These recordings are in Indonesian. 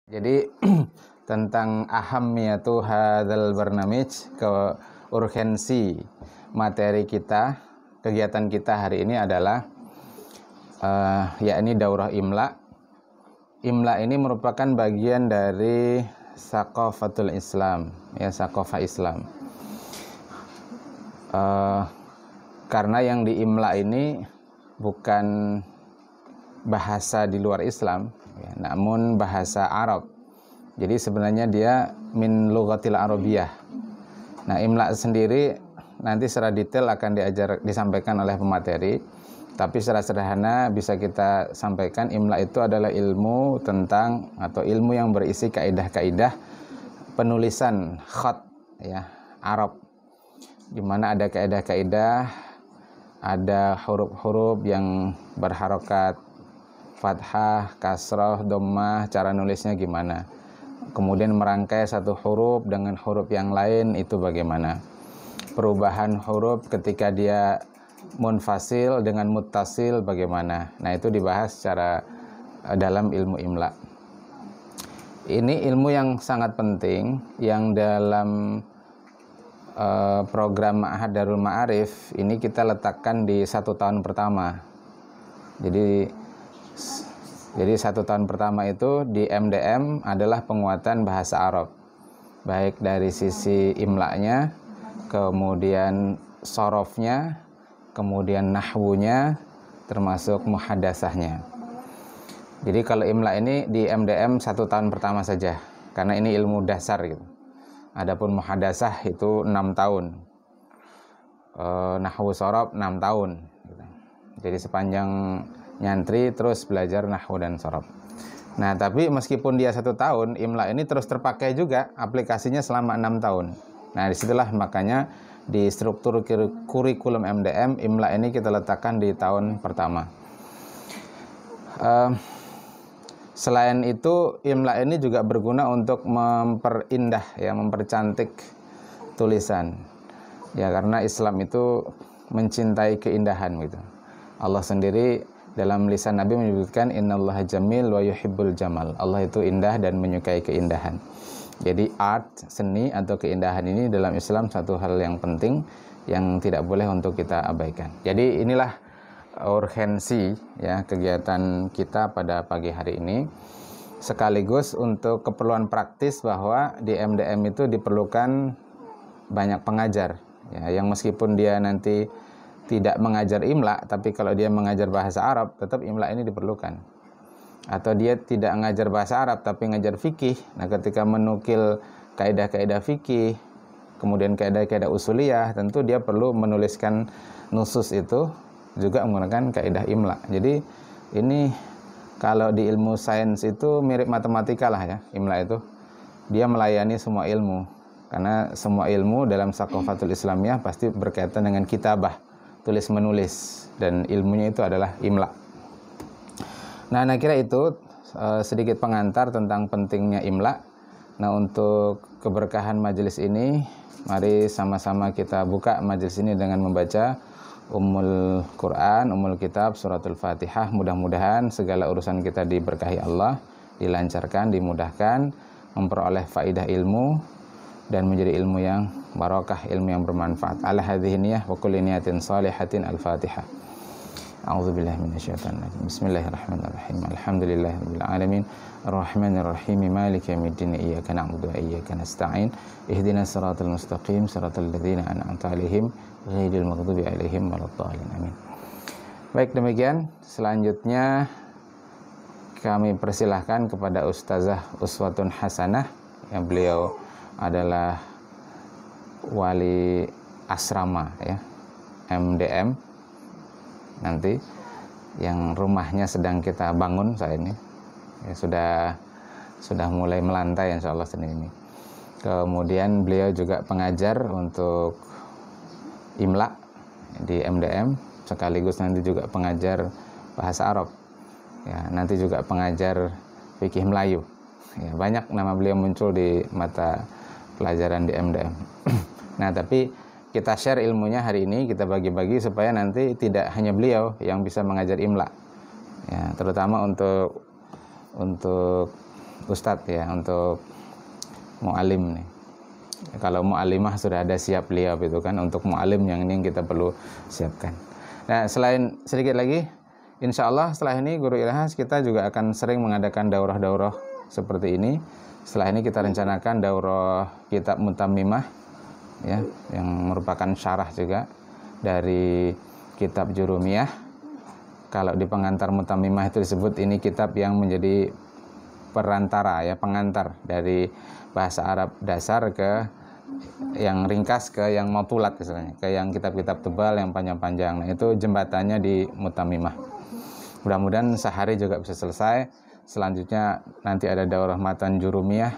Jadi tentang ahammiyatu hadzal barnamij, urgensi materi kita, kegiatan kita hari ini adalah yakni daurah imla. Imla ini merupakan bagian dari saqafatul Islam, ya, saqafah Islam. Karena yang diimla ini bukan bahasa di luar Islam, ya, namun bahasa Arab. Jadi sebenarnya dia min lughatil Arabiyah. Nah, imla sendiri nanti secara detail akan disampaikan oleh pemateri. Tapi secara sederhana bisa kita sampaikan, imla itu adalah ilmu tentang atau ilmu yang berisi kaidah-kaidah penulisan khat, ya, Arab. Di mana ada kaidah-kaidah, ada huruf-huruf yang berharokat fathah, kasrah, dhammah, cara nulisnya gimana. Kemudian merangkai satu huruf dengan huruf yang lain itu bagaimana. Perubahan huruf ketika dia munfasil dengan muttasil bagaimana. Nah, itu dibahas secara dalam ilmu imla. Ini ilmu yang sangat penting yang dalam program Ma'had Darul Ma'arif ini kita letakkan di 1 tahun pertama. Jadi 1 tahun pertama itu di MDM adalah penguatan bahasa Arab, baik dari sisi imla'nya, kemudian sorofnya, kemudian nahwunya, termasuk muhadasahnya. Jadi kalau imla ini di MDM 1 tahun pertama saja, karena ini ilmu dasar gitu. Adapun muhadasah itu 6 tahun, nahwu sorof 6 tahun gitu. Jadi sepanjang nyantri terus belajar nahwu dan sorof. Nah, tapi meskipun dia 1 tahun, imla ini terus terpakai juga aplikasinya selama 6 tahun. Nah, disitulah makanya di struktur kurikulum MDM, imla ini kita letakkan di tahun pertama. Selain itu, imla ini juga berguna untuk memperindah, ya, mempercantik tulisan. Ya, karena Islam itu mencintai keindahan gitu. Allah sendiri dalam lisan Nabi menyebutkan innallaha jamil wa yuhibbul jamal. Allah itu indah dan menyukai keindahan. Jadi art, seni atau keindahan ini dalam Islam satu hal yang penting yang tidak boleh untuk kita abaikan. Jadi inilah urgensi, ya, kegiatan kita pada pagi hari ini, sekaligus untuk keperluan praktis bahwa di MDM itu diperlukan banyak pengajar, ya, yang meskipun dia nanti tidak mengajar imla, tapi kalau dia mengajar bahasa Arab tetap imla ini diperlukan. Atau dia tidak mengajar bahasa Arab tapi mengajar fikih. Nah, ketika menukil kaidah-kaidah fikih, kemudian kaidah-kaidah usuliyah, tentu dia perlu menuliskan nusus itu juga menggunakan kaidah imla. Jadi ini kalau di ilmu sains itu mirip matematika lah, ya, imla itu. Dia melayani semua ilmu. Karena semua ilmu dalam saqafatul Islamiyah pasti berkaitan dengan kitabah, tulis menulis, dan ilmunya itu adalah imla. Nah, kira itu sedikit pengantar tentang pentingnya imla. Nah, untuk keberkahan majelis ini, mari sama-sama kita buka majelis ini dengan membaca Ummul Quran, Ummul Kitab, Suratul Fatihah. Mudah-mudahan segala urusan kita diberkahi Allah, dilancarkan, dimudahkan, memperoleh faidah ilmu, dan menjadi ilmu yang barakah, ilmu yang bermanfaat. Ala hadhihi niyah wa kulli niyatin salihatin. Al-Fatihah. A'udzubillahi minasyaitonir rajim. Bismillahirrahmanirrahim. Alhamdulillahirabbil alamin. Arrahmanirrahim. Maliki yaumiddin. Iyyaka na'budu wa iyyaka nasta'in. Ihdinas siratal mustaqim, siratal ladzina an'amta 'alaihim ghairil maghdubi 'alaihim waladdallin. Amin. Baik, demikian. Selanjutnya kami persilahkan kepada Ustazah Uswatun Hasanah, yang beliau adalah wali asrama, ya, MDM nanti, yang rumahnya sedang kita bangun saat ini, ya, sudah mulai melantai insyaallah Senin ini. Kemudian beliau juga pengajar untuk imla di MDM, sekaligus nanti juga pengajar bahasa Arab, ya, nanti juga pengajar fikih Melayu, ya, banyak nama beliau muncul di mata pelajaran di MDM. Nah, tapi kita share ilmunya hari ini, kita bagi-bagi supaya nanti tidak hanya beliau yang bisa mengajar imla, ya, terutama untuk ustadz ya, untuk mu'alim nih. Kalau mu'alimah sudah ada siap beliau itu kan, untuk mu'alim yang ini kita perlu siapkan. Nah, selain sedikit lagi, insya Allah setelah ini Guru Ilhas kita juga akan sering mengadakan daurah-daurah seperti ini. Setelah ini kita rencanakan daurah kitab Mutammimah ya, yang merupakan syarah juga dari kitab Jurumiyah. Kalau di pengantar Mutammimah itu disebut ini kitab yang menjadi perantara ya, pengantar dari bahasa Arab dasar ke yang ringkas ke yang mautulat istilahnya, ke yang kitab-kitab tebal yang panjang-panjang. Nah, itu jembatannya di Mutammimah. Mudah-mudahan sehari juga bisa selesai. Selanjutnya nanti ada daurah matan Jurumiyah,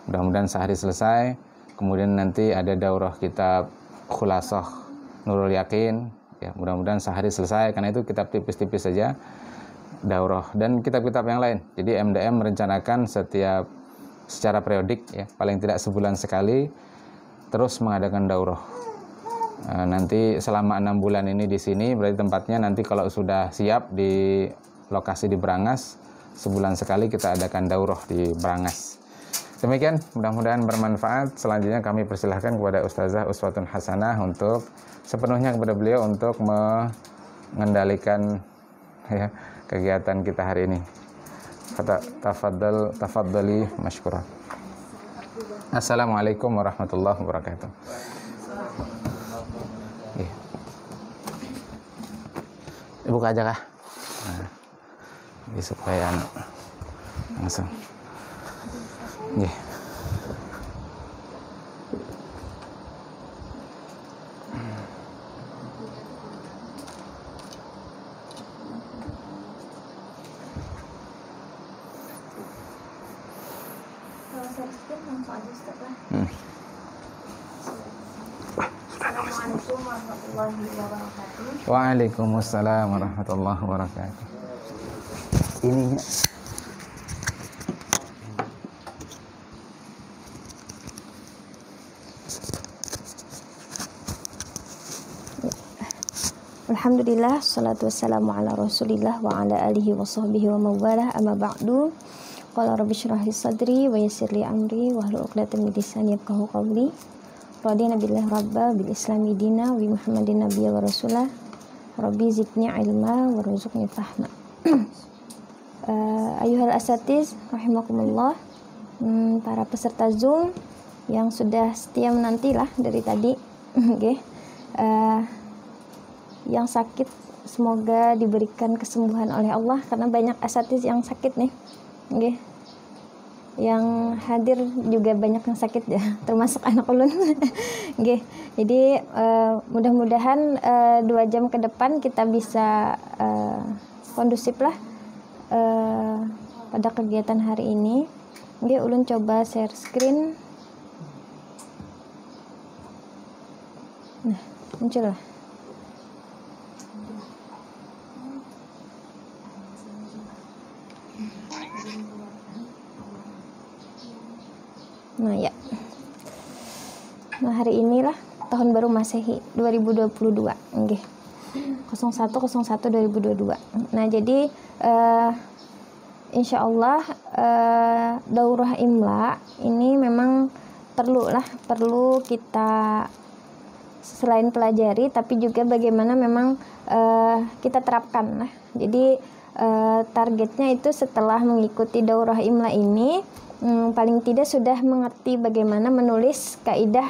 mudah-mudahan sehari selesai. Kemudian nanti ada daurah kitab Khulasah Nurul Yakin ya, mudah-mudahan sehari selesai, karena itu kitab tipis-tipis saja daurah, dan kitab-kitab yang lain. Jadi MDM merencanakan secara periodik ya, paling tidak sebulan sekali terus mengadakan daurah. Nanti selama 6 bulan ini di sini, berarti tempatnya nanti kalau sudah siap di lokasi di Brangas, sebulan sekali kita adakan daurah di Brangas. Demikian, mudah-mudahan bermanfaat. Selanjutnya kami persilahkan kepada Ustazah Uswatun Hasanah untuk sepenuhnya kepada beliau untuk mengendalikan ya, kegiatan kita hari ini. Tafadhali masykurah. Assalamualaikum warahmatullahi wabarakatuh. Buka aja kah? Nah, supaya langsung. Assalamualaikum warahmatullahi wabarakatuh. Waalaikumsalam warahmatullahi wabarakatuh. Ininya Alhamdulillah, salatu wassalamu ala rasulillah wa ala alihi wa sahbihi wa mawalah, amma ba'du. Qala rabbi shrah li sadri wa yassir li amri wahlul 'uqdatam min lisani yafqahu qawli. Radina billahi rabba bil islami dina wa muhammadin nabiyya wa rasulah. Rabbi zidni ilma warzuqni fahma. Ayuhal asatiz rahimakumullah, para peserta Zoom yang sudah setia menantilah dari tadi. Okay. Yang sakit semoga diberikan kesembuhan oleh Allah, karena banyak asatiz yang sakit nih. Okay. Yang hadir juga banyak yang sakit ya, termasuk anak ulun. Okay. Jadi mudah-mudahan 2 jam ke depan kita bisa kondusif lah pada kegiatan hari ini. Okay, ulun coba share screen. Nah, muncul lah. Nah ya, nah hari inilah tahun baru Masehi 2022, okay. 01/01/2022. Nah jadi insya Allah daurah imla ini memang perlu kita selain pelajari, tapi juga bagaimana memang kita terapkan lah. Jadi targetnya itu setelah mengikuti daurah imla ini, paling tidak sudah mengerti bagaimana menulis kaidah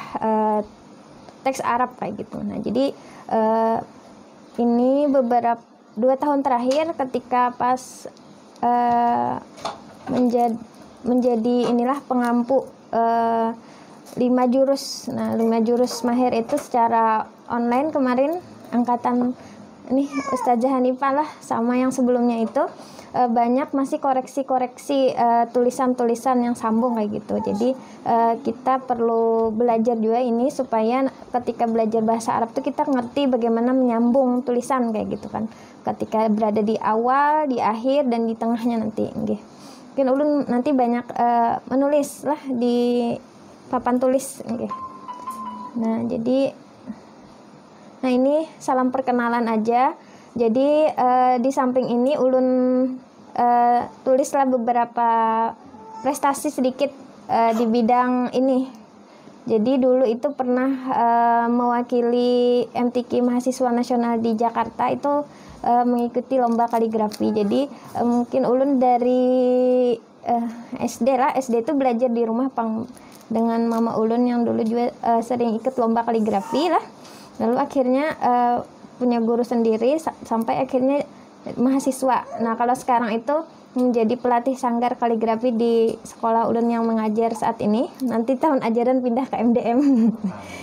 teks Arab kayak gitu. Nah, jadi ini beberapa 2 tahun terakhir ketika pas menjadi inilah pengampu 5 jurus. Nah, 5 jurus mahir itu secara online kemarin angkatan ini Ustazah Hanifah lah sama yang sebelumnya itu banyak masih koreksi-koreksi tulisan-tulisan yang sambung kayak gitu. Jadi kita perlu belajar juga ini supaya ketika belajar bahasa Arab tuh kita ngerti bagaimana menyambung tulisan kayak gitu kan. Ketika berada di awal, di akhir, dan di tengahnya nanti. Okay. Mungkin ulun nanti banyak menulis lah di papan tulis. Okay. Nah ini salam perkenalan aja. Jadi di samping ini ulun tulislah beberapa prestasi sedikit di bidang ini. Jadi dulu itu pernah mewakili MTQ Mahasiswa Nasional di Jakarta itu mengikuti lomba kaligrafi. Jadi mungkin ulun dari SD lah, SD itu belajar di rumah dengan mama ulun yang dulu juga sering ikut lomba kaligrafi lah. Lalu akhirnya punya guru sendiri sampai akhirnya mahasiswa. Nah kalau sekarang itu menjadi pelatih sanggar kaligrafi di sekolah ulun yang mengajar saat ini. Nanti tahun ajaran pindah ke MDM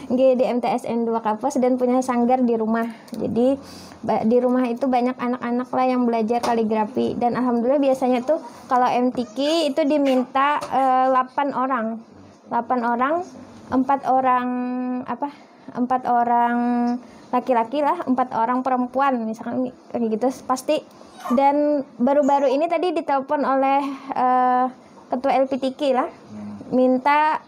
di MTSN 2 Kapos dan punya sanggar di rumah. Jadi di rumah itu banyak anak-anak lah yang belajar kaligrafi, dan alhamdulillah biasanya tuh kalau MTQ itu diminta 8 orang 4 orang laki-laki lah, 4 orang perempuan misalkan kayak gitu pasti. Dan baru-baru ini tadi ditelepon oleh ketua LPTQ lah, minta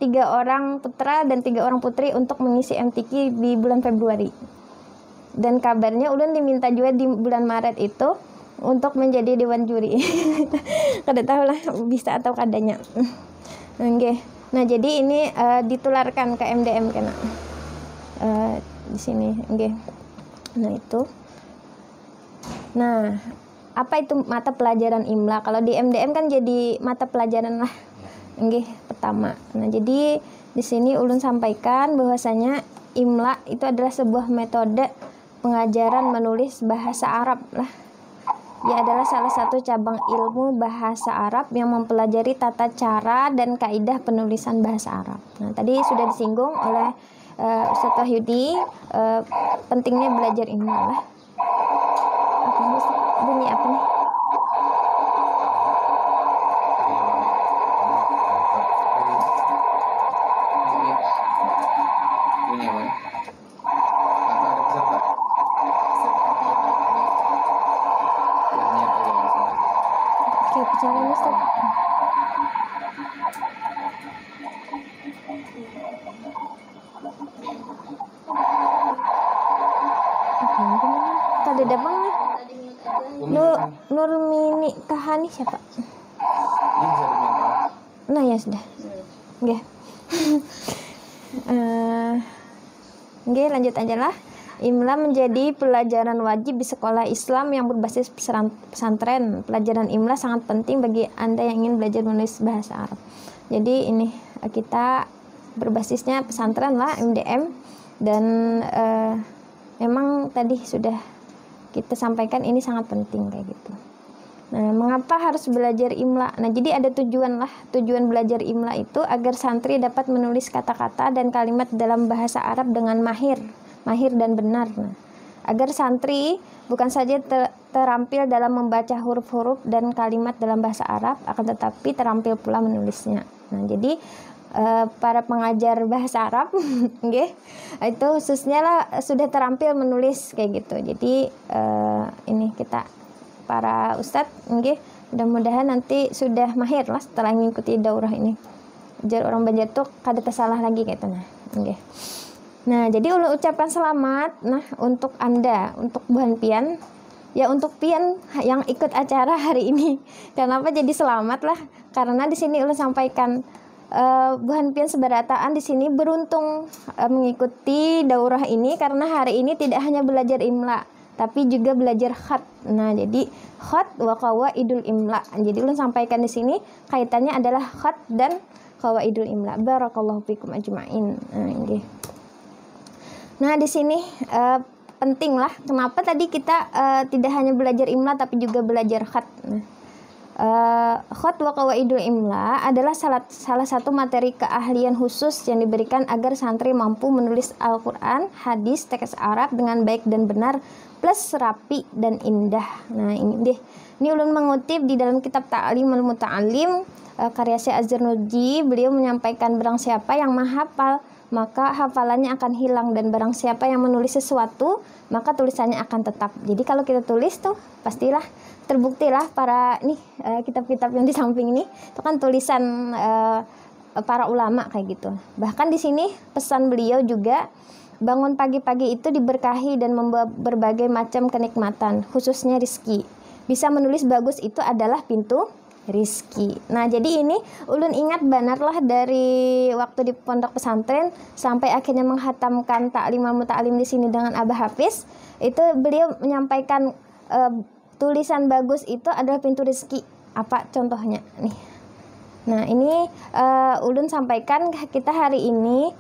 3 orang putra dan 3 orang putri untuk mengisi MTQ di bulan Februari. Dan kabarnya ulun diminta juga di bulan Maret itu untuk menjadi dewan juri. Kada tahu lah bisa atau kadanya. Oke. Nah jadi ini ditularkan ke MDM kena di sini. Oke. Nah itu. Nah, apa itu mata pelajaran IMLA? Kalau di MDM kan jadi mata pelajaran lah. Nggih, pertama. Nah, jadi di sini ulun sampaikan bahwasanya IMLA itu adalah sebuah metode pengajaran menulis bahasa Arab lah. Dia adalah salah satu cabang ilmu bahasa Arab yang mempelajari tata cara dan kaidah penulisan bahasa Arab. Nah, tadi sudah disinggung oleh Ustadz Wahyudi pentingnya belajar IMLA lah. Bunyi apa nih? Bunyi apa? Atau ada peserta? Oke, bicara Ustaz. Tadi ada bang nih. Nurmini Kahani siapa? Ini bisa diminta. Nah ya sudah. Oke. Oke, lanjut aja lah. IMLA menjadi pelajaran wajib di sekolah Islam yang berbasis pesantren. Pelajaran IMLA sangat penting bagi Anda yang ingin belajar menulis bahasa Arab. Jadi ini kita berbasisnya pesantren lah, MDM, dan memang tadi sudah kita sampaikan ini sangat penting kayak gitu. Nah, mengapa harus belajar IMLA? Nah, jadi ada tujuan lah. Tujuan belajar IMLA itu agar santri dapat menulis kata-kata dan kalimat dalam bahasa Arab dengan mahir dan benar. Nah, agar santri bukan saja terampil dalam membaca huruf-huruf dan kalimat dalam bahasa Arab, akan tetapi terampil pula menulisnya. Nah, jadi para pengajar bahasa Arab okay, itu khususnya lah sudah terampil menulis kayak gitu. Jadi ini kita para ustadz okay, mudah-mudahan nanti sudah mahir lah setelah mengikuti daurah ini. Jar orang Banjar tuh kada tersalah lagi kayak itu nah. Okay. Nah, jadi ulun ucapkan selamat nah untuk Anda, untuk Buhan Pian. Ya untuk Pian yang ikut acara hari ini. Kenapa jadi selamat lah? Karena di sini ulun sampaikan Buhan Pian Sebarataan di sini beruntung mengikuti daurah ini karena hari ini tidak hanya belajar IMLA tapi juga belajar khat. Nah, jadi khat wa qawaidul IMLA. Jadi ulun sampaikan di sini kaitannya adalah khat dan qawaidul IMLA. Barakallahu fikum ajmain. Nah, di sini penting lah. Kenapa tadi kita tidak hanya belajar IMLA tapi juga belajar khat. Nah, khat wa qawaidul IMLA adalah salah satu materi keahlian khusus yang diberikan agar santri mampu menulis Al-Quran, hadis, teks Arab dengan baik dan benar plus rapi dan indah. Nah, ini ulun mengutip di dalam kitab Ta'limul Muta'allim karya Syekh Azhar Nurji. Beliau menyampaikan barang siapa yang menghafal maka hafalannya akan hilang, dan barang siapa yang menulis sesuatu maka tulisannya akan tetap. Jadi kalau kita tulis tuh pastilah terbuktilah para kitab-kitab yang di samping ini itu kan tulisan para ulama kayak gitu. Bahkan di sini pesan beliau juga bangun pagi-pagi itu diberkahi dan membawa berbagai macam kenikmatan, khususnya rizki. Bisa menulis bagus itu adalah pintu rizki. Nah, jadi ini ulun ingat benar lah dari waktu di pondok pesantren sampai akhirnya menghatamkan Ta'limul Muta'allim di sini dengan Abah Hafiz. Itu beliau menyampaikan tulisan bagus itu adalah pintu rizki. Apa contohnya nih? Nah, ini ulun sampaikan kita hari ini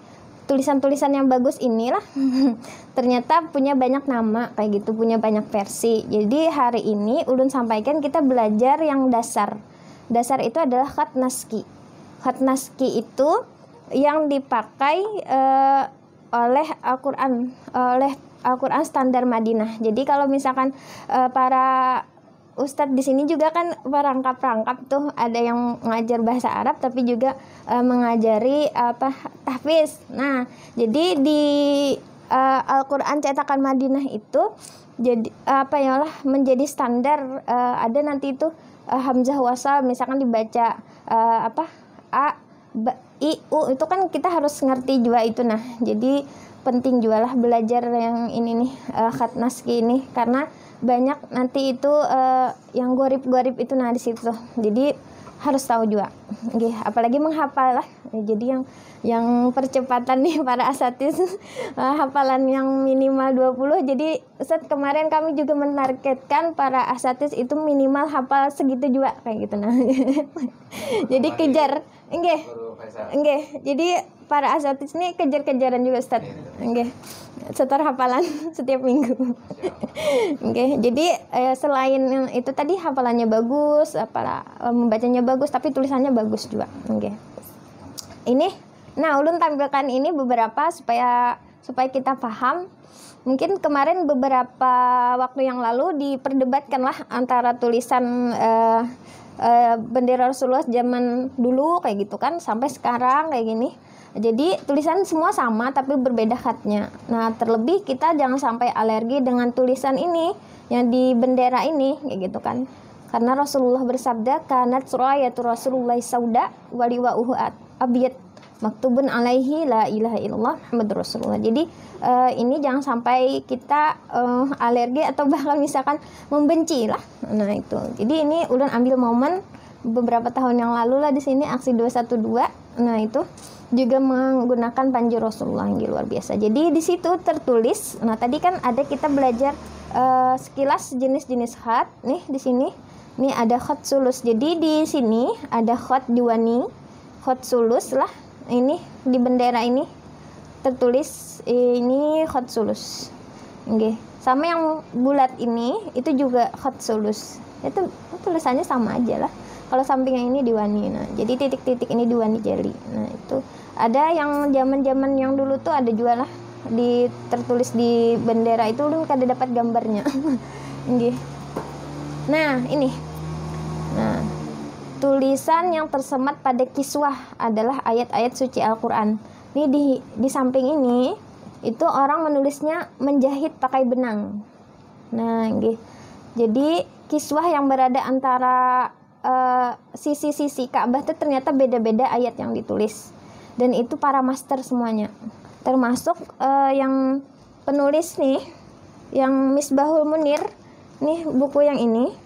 tulisan-tulisan yang bagus inilah ternyata punya banyak nama kayak gitu, punya banyak versi. Jadi hari ini ulun sampaikan kita belajar yang dasar. Dasar itu adalah khat naski. Khat naski itu yang dipakai oleh Al-Qur'an standar Madinah. Jadi kalau misalkan para Ustadz di sini juga kan perangkap-perangkap tuh, ada yang mengajar bahasa Arab tapi juga mengajari tahfiz. Nah, jadi di Al-Qur'an cetakan Madinah itu jadi menjadi standar, ada nanti itu hamzah wasal misalkan dibaca a ba, i u, itu kan kita harus ngerti juga itu. Nah, jadi penting juga lah belajar yang ini nih, khat naski ini, karena banyak nanti itu yang gorib-gorib itu nah di situ. Jadi harus tahu juga. Apalagi menghafal lah. Jadi yang percepatan nih para asatiz hafalan yang minimal 20. Jadi Ustaz kemarin kami juga menargetkan para asatiz itu minimal hafal segitu juga kayak gitu nah. Jadi kejar. Jadi para asatiz ini kejar-kejaran juga Ustaz. Setor hafalan setiap minggu. Jadi selain yang itu tadi hafalannya bagus, membacanya bagus, tapi tulisannya bagus juga. Ini, nah ulun tampilkan ini beberapa supaya kita paham. Mungkin kemarin beberapa waktu yang lalu diperdebatkan lah antara tulisan bendera Rasulullah zaman dulu kayak gitu kan sampai sekarang kayak gini. Jadi tulisan semua sama tapi berbeda khatnya. Nah, terlebih kita jangan sampai alergi dengan tulisan ini yang di bendera ini kayak gitu kan. Karena Rasulullah bersabda, "Kanat surayatu Rasulullah sauda wa liwa'uhu abyad maktubun alaihi la ilaha illallah Muhammadur Rasulullah." Jadi ini jangan sampai kita alergi atau bahkan misalkan membenci lah. Nah, itu. Jadi ini ulun ambil momen beberapa tahun yang lalu lah di sini aksi 212. Nah, itu juga menggunakan panji Rasulullah yang luar biasa. Jadi di situ tertulis. Nah, tadi kan ada kita belajar sekilas jenis-jenis khat. Nih di sini, nih ada khat sulus. Jadi di sini ada khat diwani, khat sulus lah. Ini di bendera ini tertulis ini khat sulus. Sama yang bulat ini itu juga khat sulus. Itu tulisannya sama aja lah. Kalau sampingnya ini diwani. Nah, jadi titik-titik ini diwani jeli. Nah, itu ada yang zaman-zaman yang dulu tuh ada juga lah tertulis di bendera itu lu kada dapat gambarnya. Nah, ini. Nah, tulisan yang tersemat pada kiswah adalah ayat-ayat suci Al-Qur'an. Ini di samping ini itu orang menulisnya menjahit pakai benang. Nah, jadi kiswah yang berada antara sisi-sisi Ka'bah itu ternyata beda-beda ayat yang ditulis, dan itu para master semuanya, termasuk yang penulis nih, yang Misbahul Munir nih, buku yang ini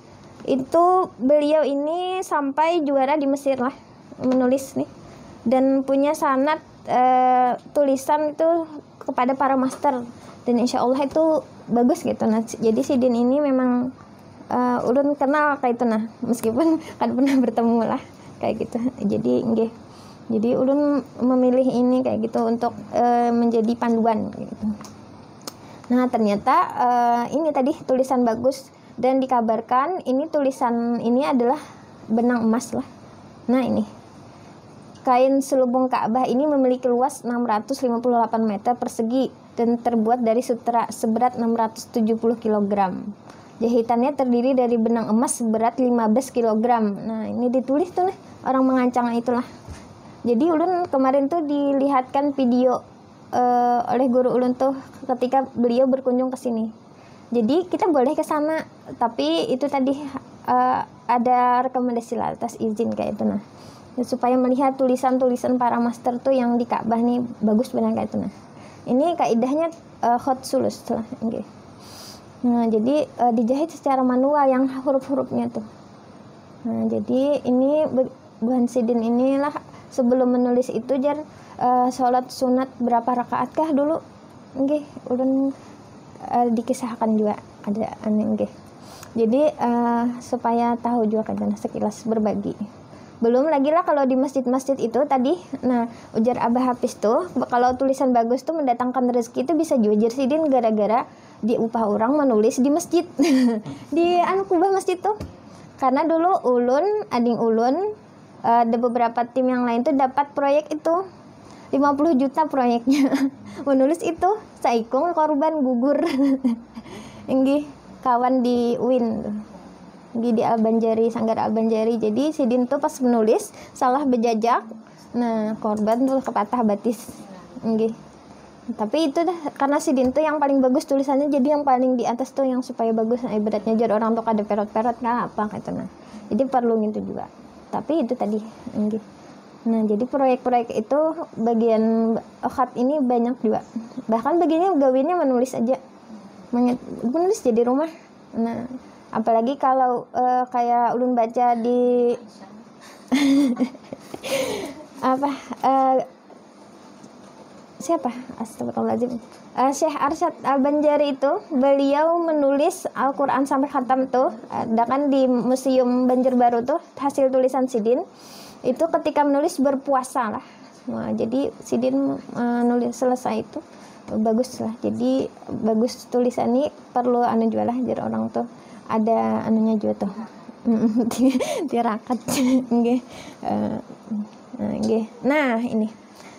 itu beliau ini sampai juara di Mesir lah menulis nih, dan punya sanad tulisan itu kepada para master, dan insya Allah itu bagus gitu. Nah, jadi si Din ini memang ulun kenal kayak itu nah, meskipun kan pernah bertemu lah kayak gitu. Jadi ulun memilih ini kayak gitu untuk menjadi panduan gitu. Nah, ternyata ini tadi tulisan bagus, dan dikabarkan ini tulisan ini adalah benang emas lah. Nah, ini kain selubung Ka'bah ini memiliki luas 658 meter persegi dan terbuat dari sutra seberat 670 kg. Jahitannya terdiri dari benang emas seberat 15 kg. Nah, ini ditulis tuh nih, orang mengancang itulah. Jadi ulun kemarin tuh dilihatkan video oleh guru ulun tuh ketika beliau berkunjung ke sini. Jadi kita boleh ke sana, tapi itu tadi ada rekomendasi lah atas izin kayak itu nah. Supaya melihat tulisan-tulisan para master tuh yang di Ka'bah nih bagus benar kayak itu nah. Ini kaidahnya khat sulus lah. Nah, jadi dijahit secara manual yang huruf-hurufnya tuh. Nah, jadi ini Buhan Sidin inilah sebelum menulis itu jar sholat sunat berapa rakaat kah dulu? Nggih, ulun dikisahkan juga ada nggih. Jadi supaya tahu juga kan sekilas berbagi. Belum lagi lah kalau di masjid-masjid itu tadi. Nah, ujar Abah Hafiz tuh kalau tulisan bagus tuh mendatangkan rezeki itu bisa jujur Sidin gara-gara diupah orang menulis di masjid. Di kubah masjid tuh. Karena dulu ulun, ading ulun ada beberapa tim yang lain tuh dapat proyek itu 50 juta proyeknya. Menulis itu saikung korban gugur. Nggih, kawan di UIN tuh. Di Al-Banjari, Sanggar Al-Banjari. Jadi Sidin tuh pas menulis salah bejajak. Nah, korban tuh kepatah batis. Nggih. Tapi itu dah karena Sidin tuh yang paling bagus tulisannya, jadi yang paling di atas tuh yang supaya bagus. Nah, ibaratnya jar orang tuh ada perot-perot nah apa gitu nah. Jadi perlu gitu juga. Tapi itu tadi nggih. Nah, jadi proyek-proyek itu bagian khat ini banyak juga. Bahkan bagiannya gawinnya menulis aja. Menulis jadi rumah. Nah, apalagi kalau kayak ulun baca di apa siapa astagfirullahaladzim Syekh Arsyad Al-Banjari itu beliau menulis Al-Quran sampai khatam tuh ada kan di Museum Banjarbaru tuh hasil tulisan Sidin itu ketika menulis berpuasa lah. Nah, jadi Sidin nulis selesai itu bagus lah, jadi bagus tulisan ini perlu juga lah jadi orang tuh ada anunya juga tuh tirakat nggih. Nah ini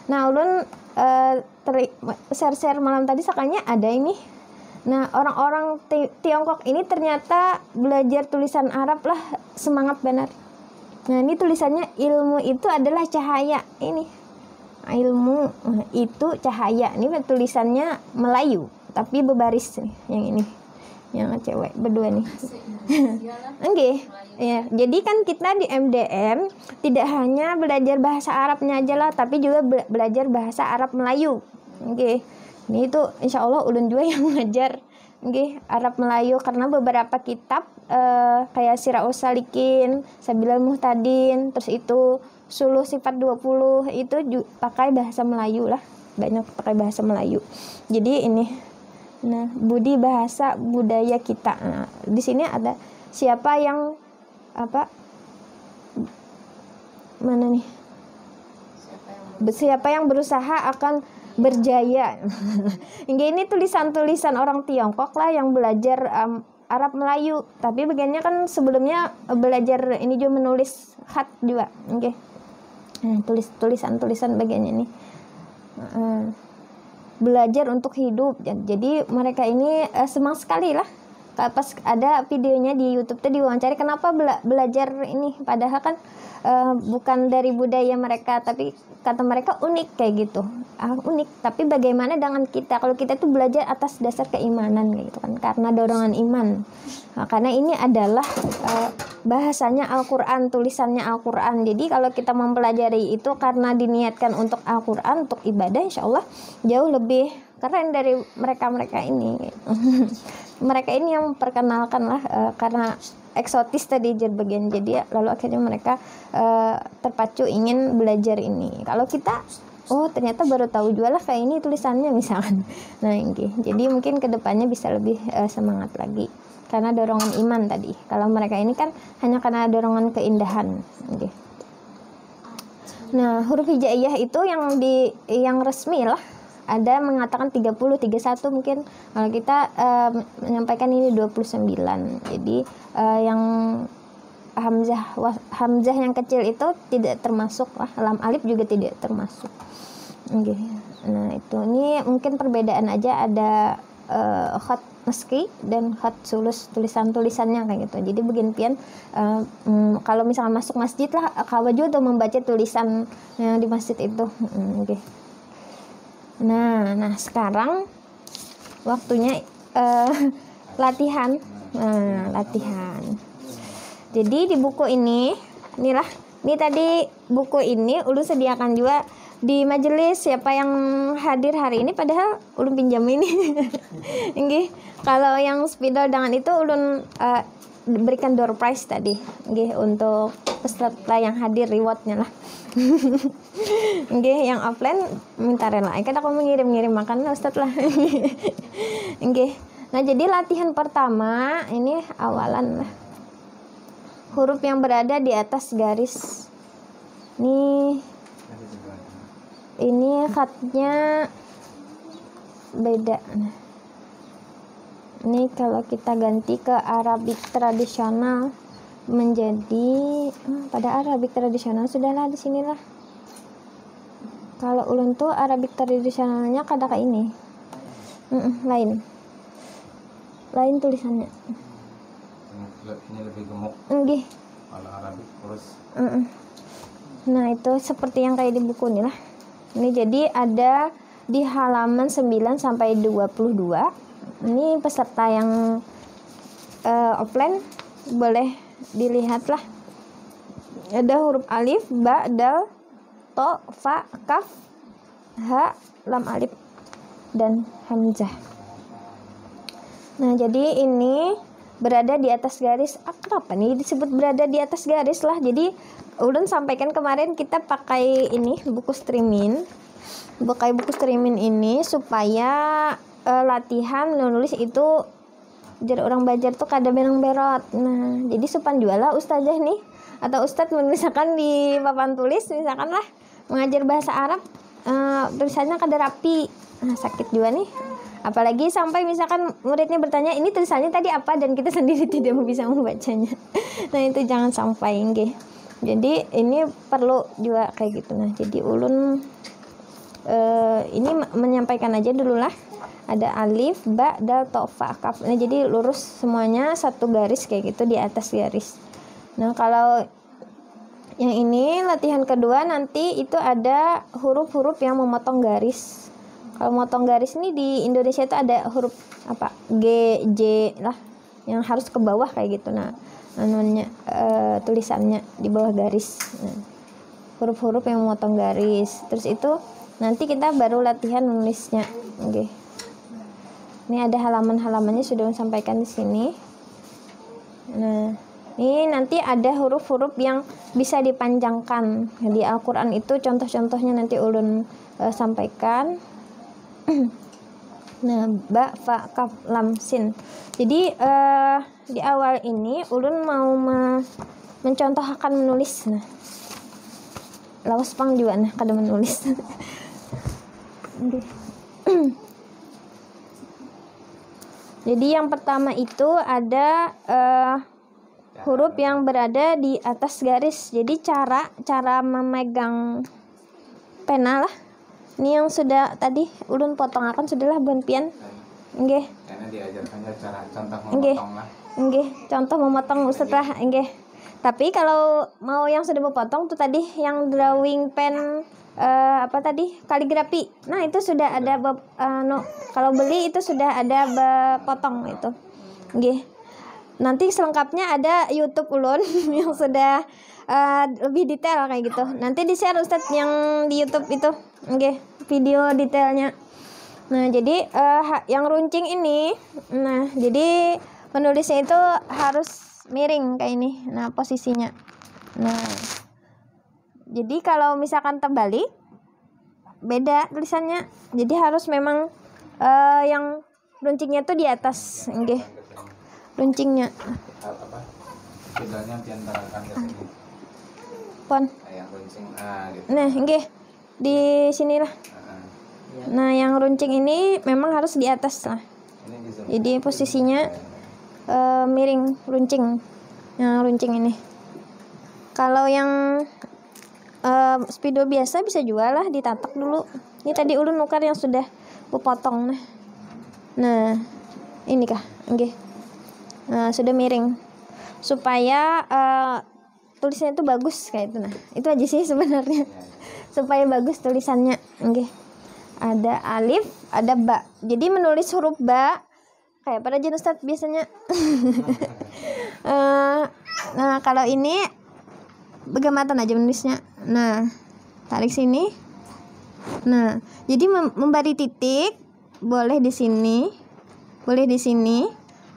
ulun share malam tadi sakanya ada ini. Nah, orang-orang Tiongkok ini ternyata belajar tulisan Arab lah semangat benar. Nah, ini tulisannya ilmu itu adalah cahaya ini. Ilmu itu cahaya. Ini tulisannya Melayu tapi berbaris nih yang ini. Yang cewek berdua nih. Nggih. Ya, jadi kan kita di MDM tidak hanya belajar bahasa Arabnya aja lah, tapi juga belajar bahasa Arab Melayu. Nggih. Ini itu insya Allah ulun juga yang mengajar nggih Arab Melayu karena beberapa kitab kayak Siraus Salikin, Sabilal Muhtadin, terus itu Suluh Sifat 20 itu pakai bahasa Melayu lah. Banyak pakai bahasa Melayu. Jadi ini budi bahasa budaya kita. Nah, di sini ada siapa yang mana nih? Siapa yang berusaha akan berjaya. Ini tulisan-tulisan orang Tiongkok lah yang belajar Arab Melayu. Tapi bagiannya kan sebelumnya belajar ini juga menulis khat juga. Tulisan-tulisan bagiannya nih. Belajar untuk hidup. Jadi mereka ini senang sekali lah. Pas ada videonya di YouTube tuh diwawancari kenapa belajar ini padahal kan bukan dari budaya mereka, tapi kata mereka unik kayak gitu. Unik, tapi bagaimana dengan kita? Kalau kita tuh belajar atas dasar keimanan kayak gitu kan, karena dorongan iman. Nah, karena ini adalah bahasanya Al-Qur'an, tulisannya Al-Qur'an. Jadi kalau kita mempelajari itu karena diniatkan untuk Al-Qur'an, untuk ibadah, insyaallah jauh lebih keren dari mereka ini. Mereka ini yang memperkenalkan lah karena eksotis tadi bagian, jadi lalu akhirnya mereka terpacu ingin belajar ini. Kalau kita ternyata baru tahu juga lah kayak ini tulisannya misalkan. Nah ini jadi mungkin kedepannya bisa lebih semangat lagi karena dorongan iman tadi. Kalau mereka ini kan hanya karena dorongan keindahan. Okay. Nah huruf hijaiyah itu yang resmi lah. Ada mengatakan 30, 31 mungkin. Kalau kita menyampaikan ini 29. Jadi yang hamzah yang kecil itu tidak termasuk lah. Lam alif juga tidak termasuk. Okay. Nah, itu ini mungkin perbedaan aja, ada khat meski dan khat sulus, tulisan-tulisannya kayak gitu. Jadi bagian pian kalau misalnya masuk masjid lah kawaju tuh membaca tulisan yang di masjid itu. Okay. Nah sekarang waktunya latihan. Latihan. Jadi di buku ini tadi buku ini ulun sediakan juga di majelis siapa yang hadir hari ini, padahal ulun pinjam ini. Kalau yang spidol dengan itu ulun berikan door prize tadi nggih untuk peserta yang hadir, rewardnya lah. Nggih, yang offline minta rela kan aku mengirim makan Ustaz lah. Nggih. Nah, jadi latihan pertama ini awalan lah. Huruf yang berada di atas garis. Ini khatnya beda. Nah, ini kalau kita ganti ke Arabik tradisional menjadi pada Arabik tradisional sudahlah di sinilah. Kalau ulun tuh Arabik tradisionalnya kada kayak ini. Lain tulisannya. Ini lebih gemuk. Nggih. Kalau Arabik terus. Nah, itu seperti yang kayak di buku ini lah. Ini jadi ada di halaman 9 sampai 22. Ini peserta yang offline boleh dilihat lah. Ada huruf alif, ba, dal, to, fa, kaf, ha, lam alif, dan hamzah. Nah, jadi ini berada di atas garis. Kenapa nih disebut berada di atas garis lah? Jadi ulun sampaikan kemarin kita pakai ini buku streaming ini supaya latihan menulis itu jadi orang belajar tuh kada berang-berot. Nah, jadi supan jualah ustazah nih atau ustadz misalkan di papan tulis misalkan lah mengajar bahasa Arab, tulisannya kada rapi. Nah, sakit juga nih. Apalagi sampai misalkan muridnya bertanya ini tulisannya tadi apa dan kita sendiri tidak bisa membacanya. Nah, itu jangan sampai nggih. Jadi ini perlu juga kayak gitu. Nah, jadi ulun ini menyampaikan aja dulu lah. Ada alif, ba, dal, to, fa, kaf. Nah, jadi lurus semuanya satu garis kayak gitu di atas garis. Nah, kalau yang ini latihan kedua nanti itu ada huruf-huruf yang memotong garis. Kalau memotong garis ini di Indonesia itu ada huruf apa? G, J lah yang harus ke bawah kayak gitu. Nah, tulisannya di bawah garis. Nah, huruf-huruf yang memotong garis. Terus itu nanti kita baru latihan menulisnya. Oke. Ini ada halaman-halamannya sudah sampaikan di sini. Nah, ini nanti ada huruf-huruf yang bisa dipanjangkan. Di Al-Qur'an itu contoh-contohnya nanti ulun sampaikan. Nah, ba, fa, kaf, lam, sin. Jadi di awal ini ulun mau mencontohkan menulis. Nah, lawas pang juga nah kada menulis. Jadi yang pertama itu ada huruf yang berada di atas garis. Jadi cara memegang pena lah. Ini yang sudah tadi ulun potong akan sudahlah buan pian. Nggih. Karena diajarkannya cara contoh memotong lah. Nggih, contoh memotong setelah nggih. Tapi kalau mau yang sudah memotong tuh tadi yang drawing pen apa tadi kaligrafi. Nah, itu sudah ada kalau beli itu sudah ada potong itu. Nggih. Nanti selengkapnya ada YouTube ulun yang sudah lebih detail kayak gitu. Nanti di-share Ustadz yang di YouTube itu. Nggih, video detailnya. Nah, jadi yang runcing ini, nah, jadi penulisnya itu harus miring kayak ini. Nah, posisinya. Nah, jadi kalau misalkan terbalik beda tulisannya. Jadi harus memang yang runcingnya tuh di atas, nggih. Runcingnya. Apa? Bedanya diantarakan ke sini. Pon. Yang runcing gitu. Nah, nggih. Di sinilah. Nah, yang runcing ini memang harus di atas lah. Jadi posisinya miring runcing. Yang runcing ini. Kalau yang spidol biasa bisa juga lah ditatak dulu. Ini tadi ulun nukar yang sudah kupotong. Nah, ini kah? Nggih. Nah, sudah miring. Supaya tulisannya itu bagus kayak itu. Nah, itu aja sih sebenarnya. Supaya bagus tulisannya. Nggih. Ada alif, ada ba. Jadi menulis huruf ba kayak pada Jen Ustadz biasanya. Nah, kalau ini begamatan aja menulisnya. Nah, tarik sini. Nah, jadi memberi titik boleh di sini, boleh di sini,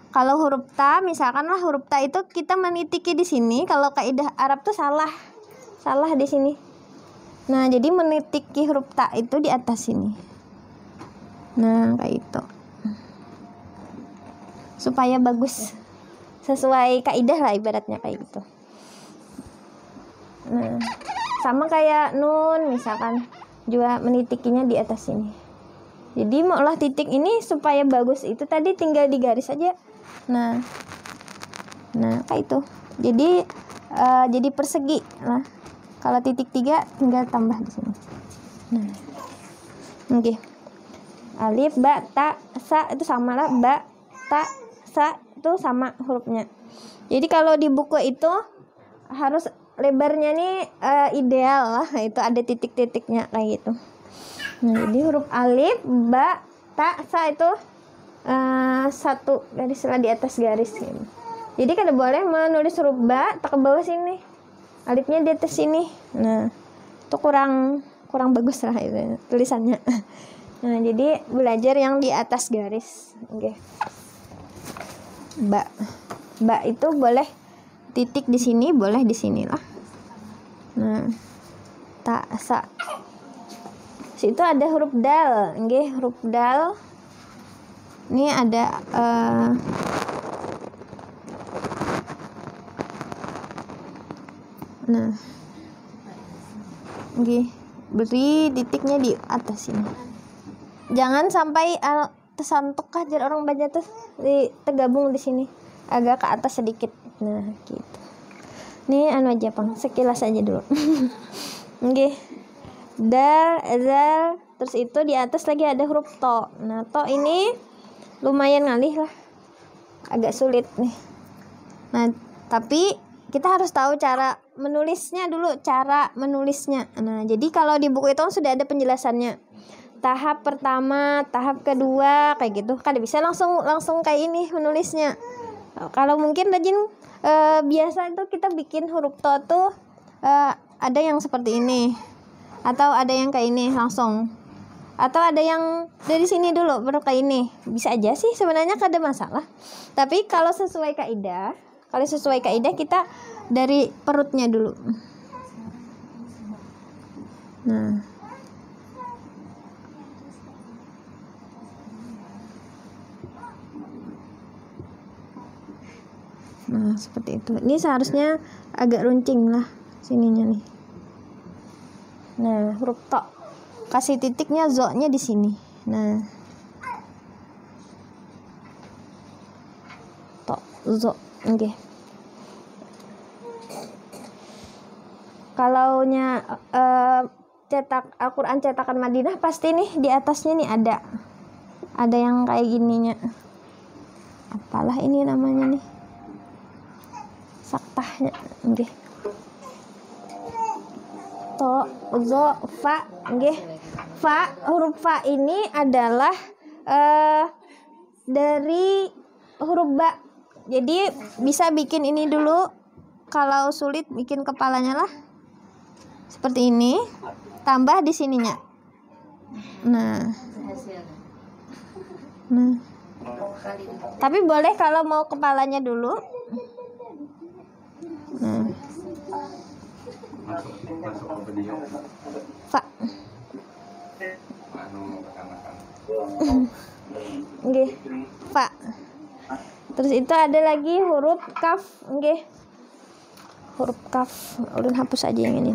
Kalau huruf ta, misalkanlah huruf ta itu kita menitiki di sini. Kalau kaidah Arab tuh salah di sini. Nah, jadi menitiki huruf ta itu di atas sini. Nah, kayak itu. Supaya bagus, sesuai kaidah lah ibaratnya kayak gitu. Nah, sama kayak nun misalkan juga menitikinya di atas sini. Jadi maulah titik ini supaya bagus itu tadi tinggal digaris aja. Nah kayak itu. Jadi persegi. Nah, kalau titik 3 tinggal tambah di sini. Nah, oke. Alif, ba, ta, sa itu sama lah. Ba, ta, sa itu sama hurufnya. Jadi kalau di buku itu harus lebarnya nih ideal lah. Itu ada titik-titiknya kayak gitu. Nah, jadi huruf alif, ba, ta, sa itu satu garis lah di atas garis gitu. Jadi kada boleh menulis huruf ba tak ke bawah sini, alifnya di atas sini. Nah, itu kurang bagus lah itu tulisannya. Nah, jadi belajar yang di atas garis. Oke. Ba itu boleh titik di sini, boleh di sini lah. Nah, ta, sa. Situ ada huruf dal, nggih, huruf dal. Ini ada nah, nggih, beri titiknya di atas sini. Jangan sampai tersantuk aja orang baca tuh tergabung di sini, agak ke atas sedikit. Nah, gitu. Ini anu aja Pang, sekilas aja dulu. Nggih. Dal, zal, terus itu di atas lagi ada huruf to. Nah, to ini lumayan ngalih lah, agak sulit nih. Nah, tapi kita harus tahu cara menulisnya dulu, cara menulisnya. Nah, jadi kalau di buku itu sudah ada penjelasannya. Tahap pertama, tahap kedua, kayak gitu. Kan bisa langsung kayak ini menulisnya. Kalau mungkin rajin biasa itu kita bikin huruf to tuh ada yang seperti ini. Atau ada yang kayak ini langsung. Atau ada yang dari sini dulu baru kayak ini. Bisa aja sih sebenarnya kada masalah. Tapi kalau sesuai kaidah kita dari perutnya dulu. Nah, seperti itu. Ini seharusnya agak runcing lah sininya nih. Nah, huruf to. Kasih titiknya zo-nya di sini. Nah. To, zo. Oke. Kalaunya cetak Al-Qur'an cetakan Madinah pasti nih di atasnya nih ada yang kayak gininya. Apalah ini namanya nih? Saktahnya. Oke. To, zo, fa, nggih. Fa, huruf fa ini adalah dari huruf ba. Jadi bisa bikin ini dulu. Kalau sulit bikin kepalanya lah. Seperti ini. Tambah di sininya. Nah. Tapi boleh kalau mau kepalanya dulu. Nah. Fa. Nggih. Fa. Terus itu ada lagi huruf kaf, nggih. Huruf kaf. Ulun hapus aja yang ini.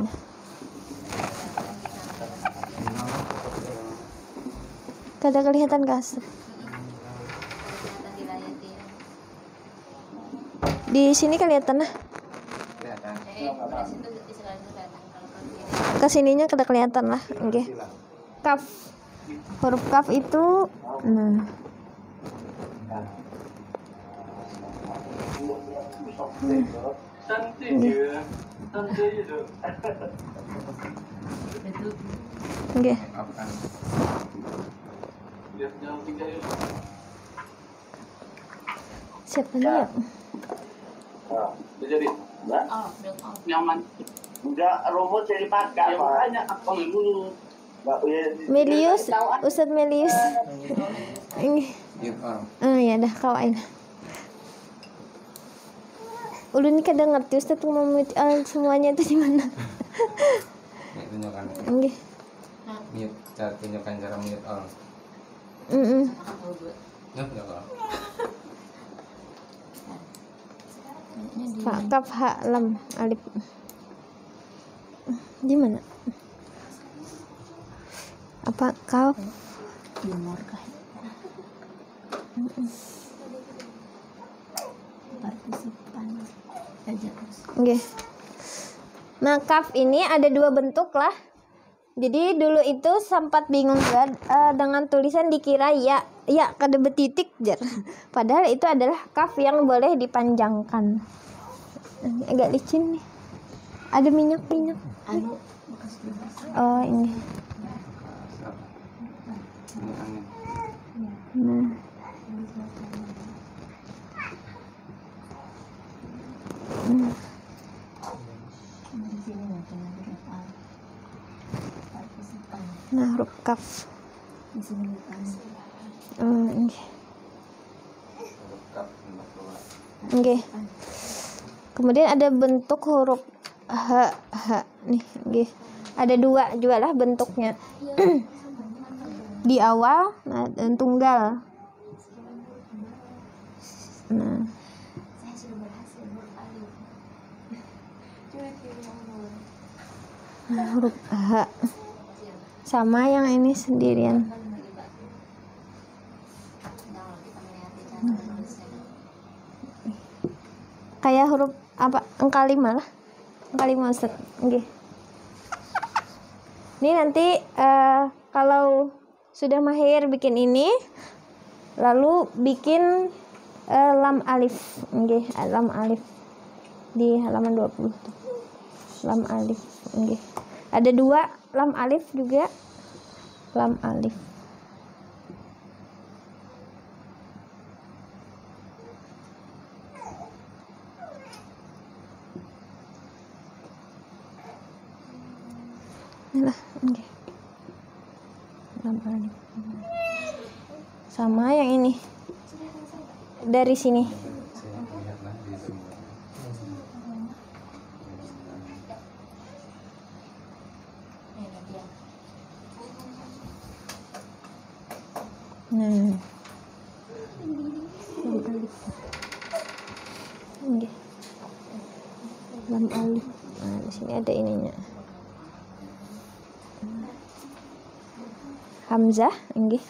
Kada kelihatan kasar. Di sini kelihatan lah. Kesininya kada kelihatan lah, oke. Kaf, huruf kaf itu, nah. Oke. Siapa nih ya? Jadi, nyaman. Enggak, rumus jadi pakai. Makanya apa dulu? Melius, Ustadz Melius. Ini. Ya dah kawain. ulun ini kadang ngerti Ustaz mau mute semuanya itu di mana. Nih tunjukkan. Nggih. Mute, tunjukkan cara mute all. Nyok all. Fa kaf ha lam alif. Di mana? Apa kaf? Timur kah? Partisipan aja terus. Oke. Nah, kaf ini ada dua bentuk lah. Jadi dulu itu sempat bingung juga dengan tulisan dikira ya kada betitik jar. Padahal itu adalah kaf yang boleh dipanjangkan. Ini agak licin nih. Ada minyak. Anu bekas bebas. Oh, ini. Nah. Di sini mungkin huruf al. Partisipan. Nah, huruf kaf. Di sini bukan. Ini. Oke. Kemudian ada bentuk huruf h nih, nggih. Ada dua juga lah bentuknya. Di awal, nah, dan tunggal. Nah, Saya sudah berhasil huruf alif. nah, huruf h sama yang ini sendirian. Kayak huruf apa? Angka 5 lah. Angka 5 Ustaz. Nggih. Ini nanti kalau sudah mahir bikin ini, lalu bikin lam alif. Nggih, lam alif di halaman 20 tuh. Lam alif. Nggih. Ada dua lam alif juga. Lam alif. Inilah, okay. Lam alif. Sama yang ini. Dari sini. Nah. Lam alif. Okay. Lam alif. Nah, di sini ada ininya. Hamzah, nggih.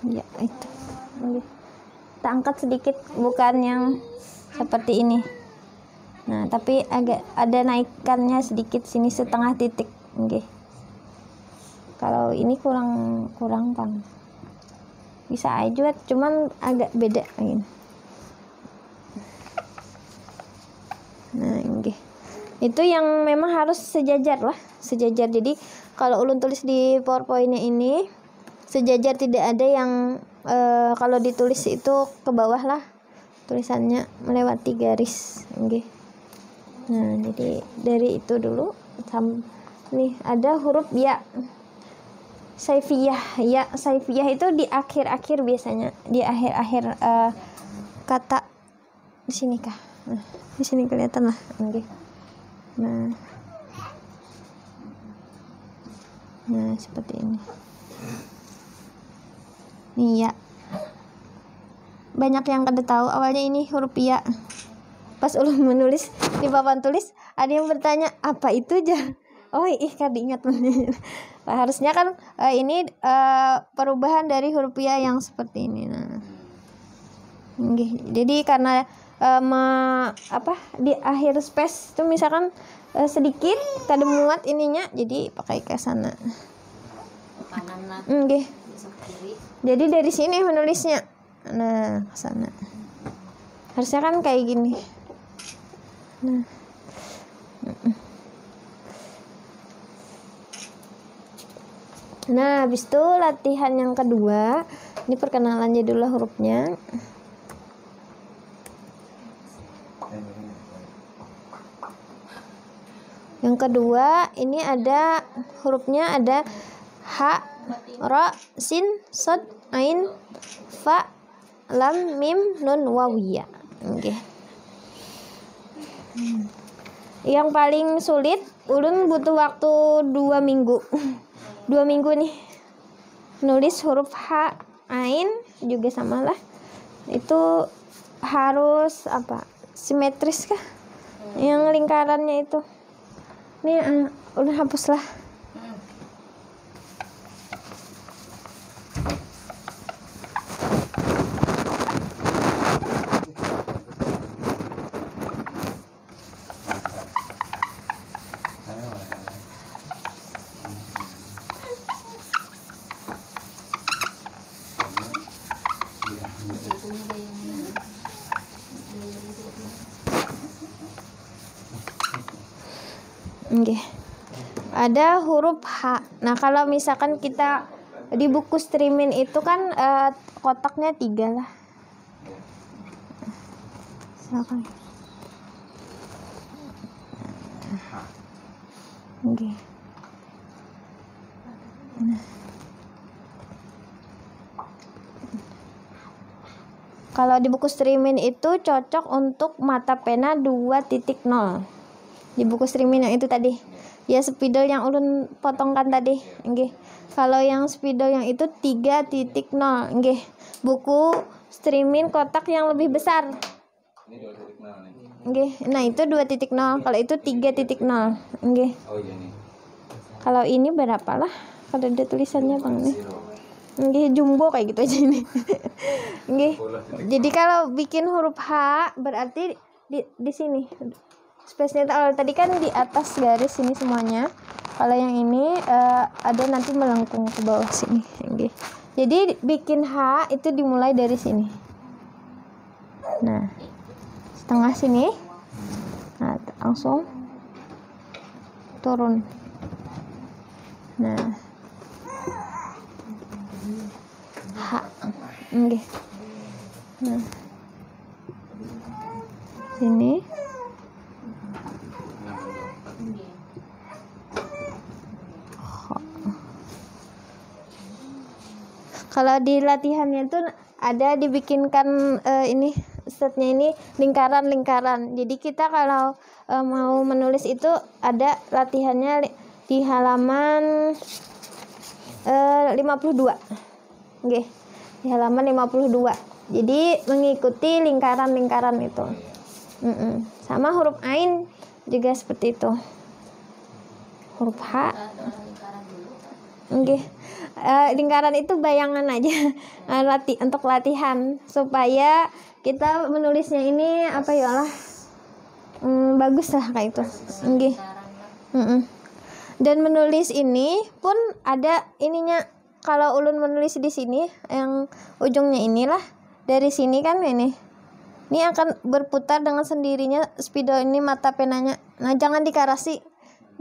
Ya, itu. Nggih. Kita angkat sedikit, bukan yang seperti ini. Nah, tapi agak ada naikannya sedikit sini setengah titik, nggih. Kalau ini kurang pang. Bisa aja, cuman agak beda ini. Nah, nggih. Itu yang memang harus sejajar lah, sejajar. Jadi kalau ulun tulis di PowerPoint-nya ini sejajar, tidak ada yang kalau ditulis itu ke bawah lah tulisannya melewati garis, nggih. Nah, jadi dari itu dulu nih ada huruf ya. Saifiyah, ya saifiyah itu di akhir-akhir biasanya, di akhir-akhir kata. Di sini kah? Nah, di sini kelihatan lah, nggih. Nah, seperti ini. Nih ya. Banyak yang kada tahu awalnya ini huruf ya. Pas ulun menulis di papan tulis, ada yang bertanya apa itu aja. Oh, kada ingat. Nah, harusnya kan ini perubahan dari huruf ya yang seperti ini. Nah, jadi karena di akhir space itu misalkan sedikit kada muat ininya, jadi pakai ke sana. Jadi dari sini menulisnya. Nah, ke sana. Harusnya kan kayak gini. Nah. Nah, habis itu latihan yang kedua. Ini perkenalannya dulu hurufnya. Yang kedua, ini ada hurufnya ada ha, ra, sin, sod, ain, fa, lam, mim, nun, wawiyah. Oke. Yang paling sulit, ulun butuh waktu 2 minggu. 2 minggu nih. Nulis huruf ha, ain juga sama lah. Itu harus apa? Simetris kah? Yang lingkarannya itu. Nih udah hapus lah. Oke. Ada huruf H. Nah, kalau misalkan kita di buku streaming itu kan kotaknya 3 lah. Silakan. Oke. Nah. Kalau di buku streaming itu cocok untuk mata pena 2.0. Di buku streaming yang itu tadi. Ya, spidol yang ulun potongkan tadi. Nggih. Kalau yang spidol yang itu 3.0. Nggih. Buku streaming kotak yang lebih besar. Ini 2.0 nih. Nggih. Nah, itu 2.0. Kalau itu 3.0. Nggih. Oh iya nih. Kalau ini berapa lah? Kalau ada tulisannya Bang nih. Nggih, jumbo kayak gitu aja ini. Nggih. Jadi kalau bikin huruf H berarti di sini. Space-nya tadi kan di atas garis ini semuanya. Kalau yang ini ada nanti melengkung ke bawah sini. Nggih. Jadi bikin H itu dimulai dari sini. Nah, setengah sini. Nah, langsung turun. Nah, H. Nggih. Nah, sini. Kalau di latihannya tuh ada dibikinkan ini setnya ini lingkaran-lingkaran. Jadi kita kalau mau menulis itu ada latihannya di halaman 52. Nggih. Di halaman 52. Jadi mengikuti lingkaran-lingkaran itu. Sama huruf ain juga seperti itu. Huruf H. Nggih. Lingkaran itu bayangan aja untuk latihan supaya kita menulisnya ini apa ya lah bagus lah kayak itu. Nggih. Dan menulis ini pun ada ininya. Kalau ulun menulis di sini yang ujungnya inilah dari sini kan ini akan berputar dengan sendirinya spidol ini mata penanya. Nah, jangan dikarasi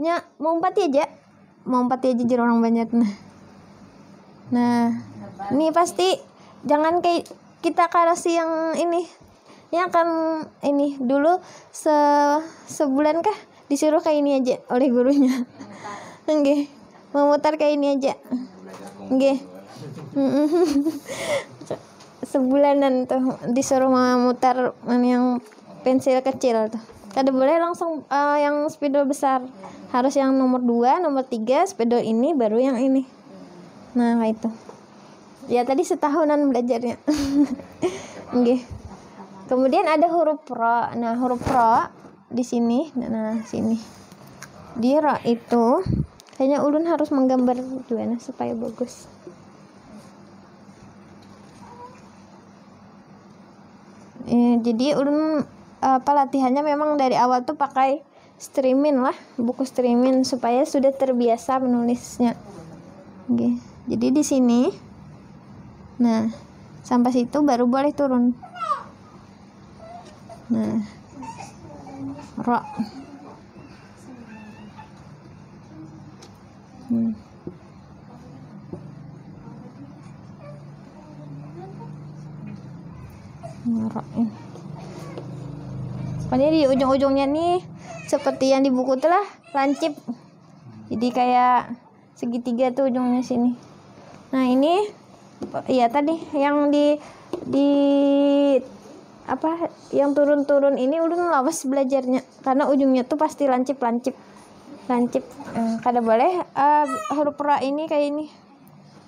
nya mau 4 aja orang banyak. Nah, ini pasti jangan kayak kita karasi yang ini. Yang akan ini dulu sebulan kah disuruh kayak ini aja oleh gurunya. Nggih. Memutar kayak ini aja. Nggih. Sebulanan tuh disuruh memutar yang pensil kecil tuh. Kada boleh langsung yang spidol besar. Harus yang nomor 2, nomor 3 spidol ini baru yang ini. Nah, kayak itu. Ya tadi setahunan belajarnya. Nggih. Kemudian ada huruf ro. Nah, huruf ro di sini. Nah, sini. Di ro itu kayaknya ulun harus menggambar gimana supaya bagus. Jadi ulun latihannya memang dari awal tuh pakai streaming lah, buku streaming supaya sudah terbiasa menulisnya. Oke. Jadi di sini, nah sampai situ baru boleh turun. Nah, ro. Pokoknya di ujung-ujungnya nih seperti yang di buku itulah lancip. Jadi kayak segitiga tuh ujungnya sini. Nah ini ya tadi yang di apa yang turun-turun ini udah lawas belajarnya karena ujungnya tuh pasti lancip. Kada boleh huruf ra ini kayak ini.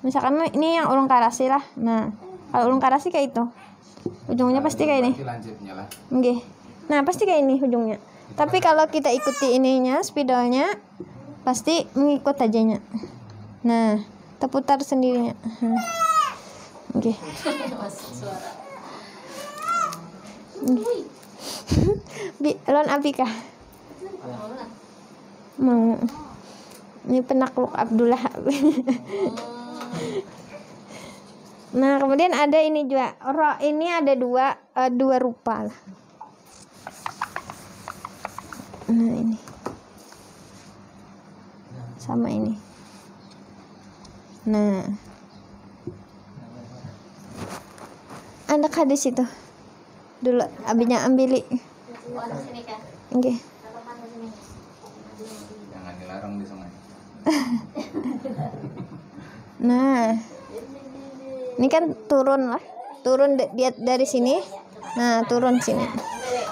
Misalkan ini yang ulun karasi lah. Nah kalau ulun karasi kayak itu ujungnya pasti kayak ini. Lancipnya lah. Nggih. Nah pasti kayak ini ujungnya. Tapi kalau kita ikuti ininya spidolnya pasti mengikut ajanya. Nah terputar sendirinya. Oke. Lon apikah? Mau. Ini penakluk Abdullah. Nah kemudian ada ini juga. Ro ini ada dua rupa lah. Nah ini. Sama ini. Nah. Ada hadis itu. Dulu abinya ambili. Oke. Jangan dilarang di sungai. Nah, ini kan turun lah, dari sini. Nah, turun sini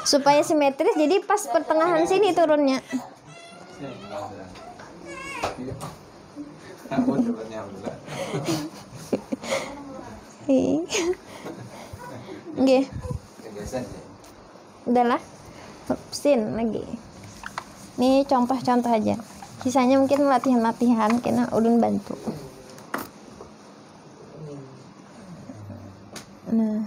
supaya simetris. Jadi pas pertengahan sini turunnya. Oke. Udahlah. Sin lagi. Ini contoh-contoh aja. Sisanya mungkin latihan-latihan kena ulun bantu. Nah.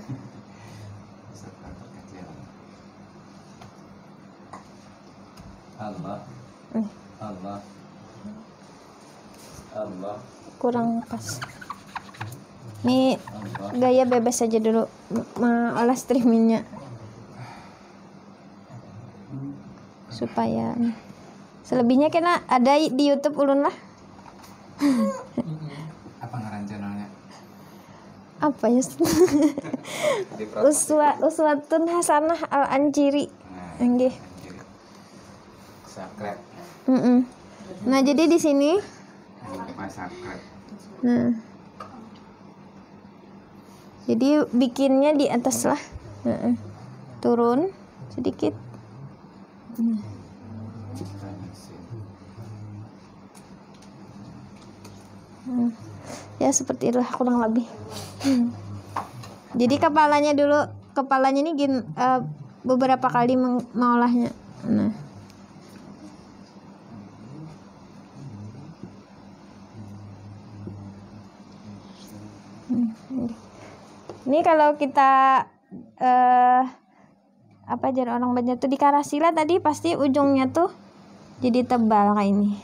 Allah. Kurang pas. Ini gaya bebas aja dulu olah streamingnya supaya selebihnya kena ada di YouTube ulun lah. Apa ngaran channelnya? Apa ya? Uswatun Hasanah Al-Anjiri. Nggih. Subscribe. Nah, jadi di sini Subscribe. nah. Jadi bikinnya di atas lah. Turun sedikit. Ya seperti itulah kurang lebih. Jadi kepalanya ini beberapa kali mengolahnya. Nah. Ini kalau kita apa ajar orang Banjar tuh di karasila tadi pasti ujungnya tuh jadi tebal kayak ini.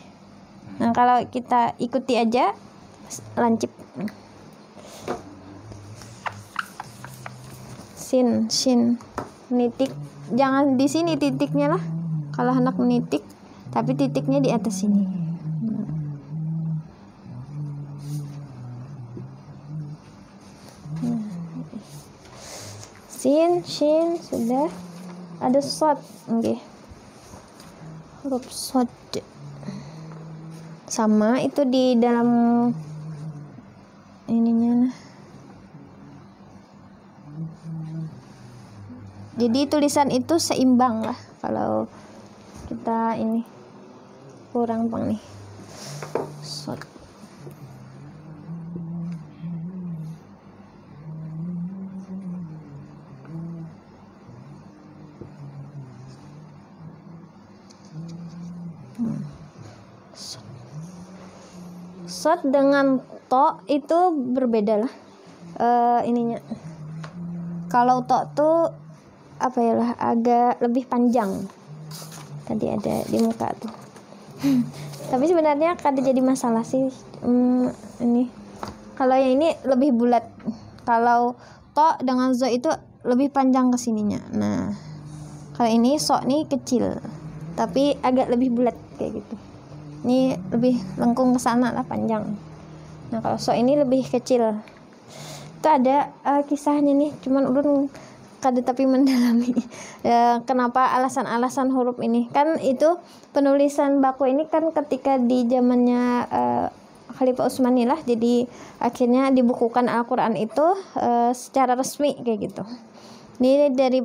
Nah kalau kita ikuti aja lancip. Sin nitik, jangan di sini titiknya lah. Kalau hendak menitik, tapi titiknya di atas sini. Shin sudah ada sod, okay. Huruf sod sama itu di dalam ininya. Jadi tulisan itu seimbang lah. Kalau kita ini kurang bang nih sod. Sod dengan to itu berbeda lah ininya. Kalau to tuh apa ya lah agak lebih panjang. Tadi ada di muka tuh. Tapi sebenarnya kada jadi masalah sih. Ini kalau yang ini lebih bulat. Kalau to dengan zo itu lebih panjang ke sininya. Nah kalau ini so nih kecil tapi agak lebih bulat kayak gitu. Ini lebih lengkung ke sana lah panjang. Nah kalau so ini lebih kecil. Itu ada kisahnya nih, cuman ulun kada tapi mendalami kenapa alasan-alasan huruf ini. Kan itu penulisan baku ini kan ketika di zamannya Khalifah Utsmaniyah, jadi akhirnya dibukukan Al-Quran itu secara resmi kayak gitu. Ini dari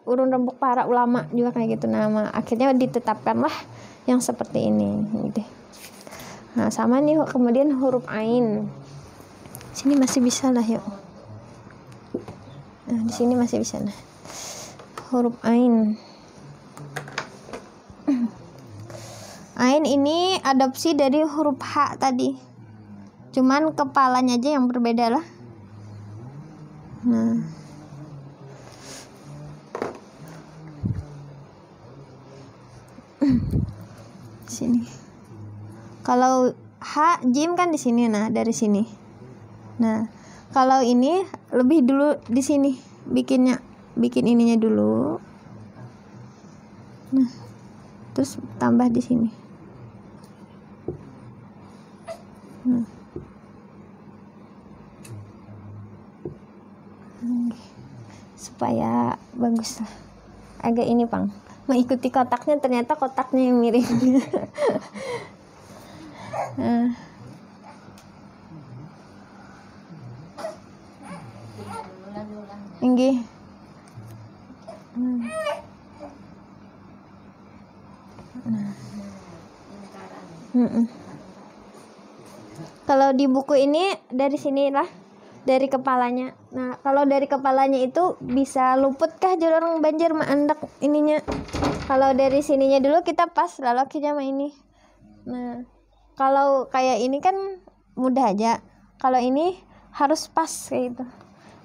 urun rembuk para ulama juga kayak gitu. Nama akhirnya ditetapkanlah yang seperti ini gitu. Nah sama nih kemudian huruf ain. Sini masih bisa lah yuk. Nah di sini masih bisa nah. Huruf ain. Ain ini adopsi dari huruf H tadi. Cuman kepalanya aja yang berbeda lah. Nah. Sini. Kalau H, jim kan di sini, nah dari sini. Nah, kalau ini lebih dulu di sini bikin ininya dulu. Nah, terus tambah di sini. Supaya bagus lah. Agak ini Pang, mengikuti kotaknya, ternyata kotaknya yang mirip. Nggih. Kalau di buku ini dari sinilah, dari kepalanya. Nah kalau dari kepalanya itu bisa luputkah jadi orang Banjar maandak ininya. Kalau dari sininya dulu kita pas lalu akhirnya mah ini. Nah kalau kayak ini kan mudah aja. Kalau ini harus pas kayak gitu.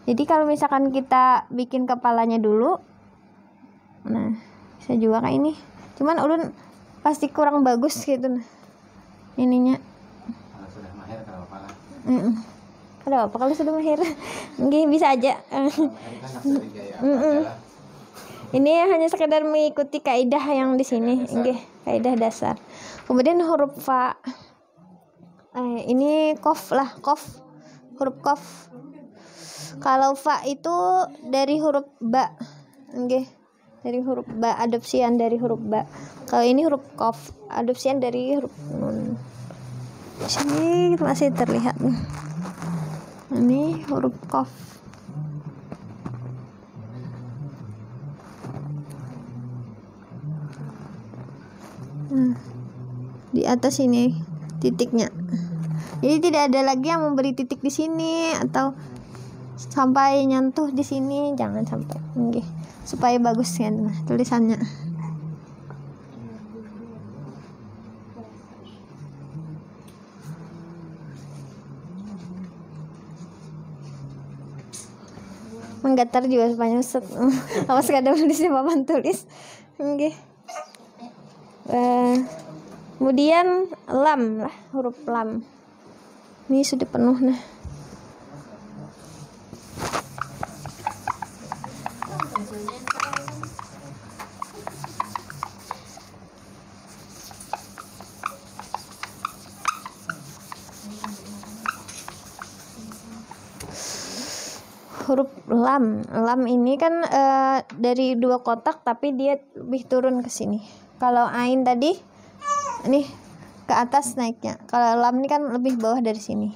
Jadi kalau misalkan kita bikin kepalanya dulu, nah bisa juga kayak ini. Cuman ulun pasti kurang bagus gitu nah ininya. Kalau sudah mahir kalau kepala. Ada apa kalau sudah mahir? Nggih bisa aja. Ini hanya sekedar mengikuti kaidah yang di sini, nggih, kaidah dasar. Kemudian huruf fa. Ini kof lah, kof. Huruf kof. Kalau fa itu dari huruf ba. Nggih. Dari huruf ba, adopsian dari huruf ba. Kalau ini huruf kof, adopsian dari huruf nun. Sini masih terlihat nih. Ini huruf kof. Di atas ini titiknya. Jadi tidak ada lagi yang memberi titik di sini atau sampai nyentuh di sini, jangan sampai. Nggih. Supaya bagus kan tulisannya. Menggatar juga supaya set. Awas kada nulis di papan tulis. Nggih. Kemudian lam lah, huruf lam. Ini sudah penuh nah. Huruf lam. Lam ini kan dari dua kotak tapi dia lebih turun ke sini. Kalau ain tadi nih ke atas naiknya. Kalau lam ini kan lebih bawah dari sini.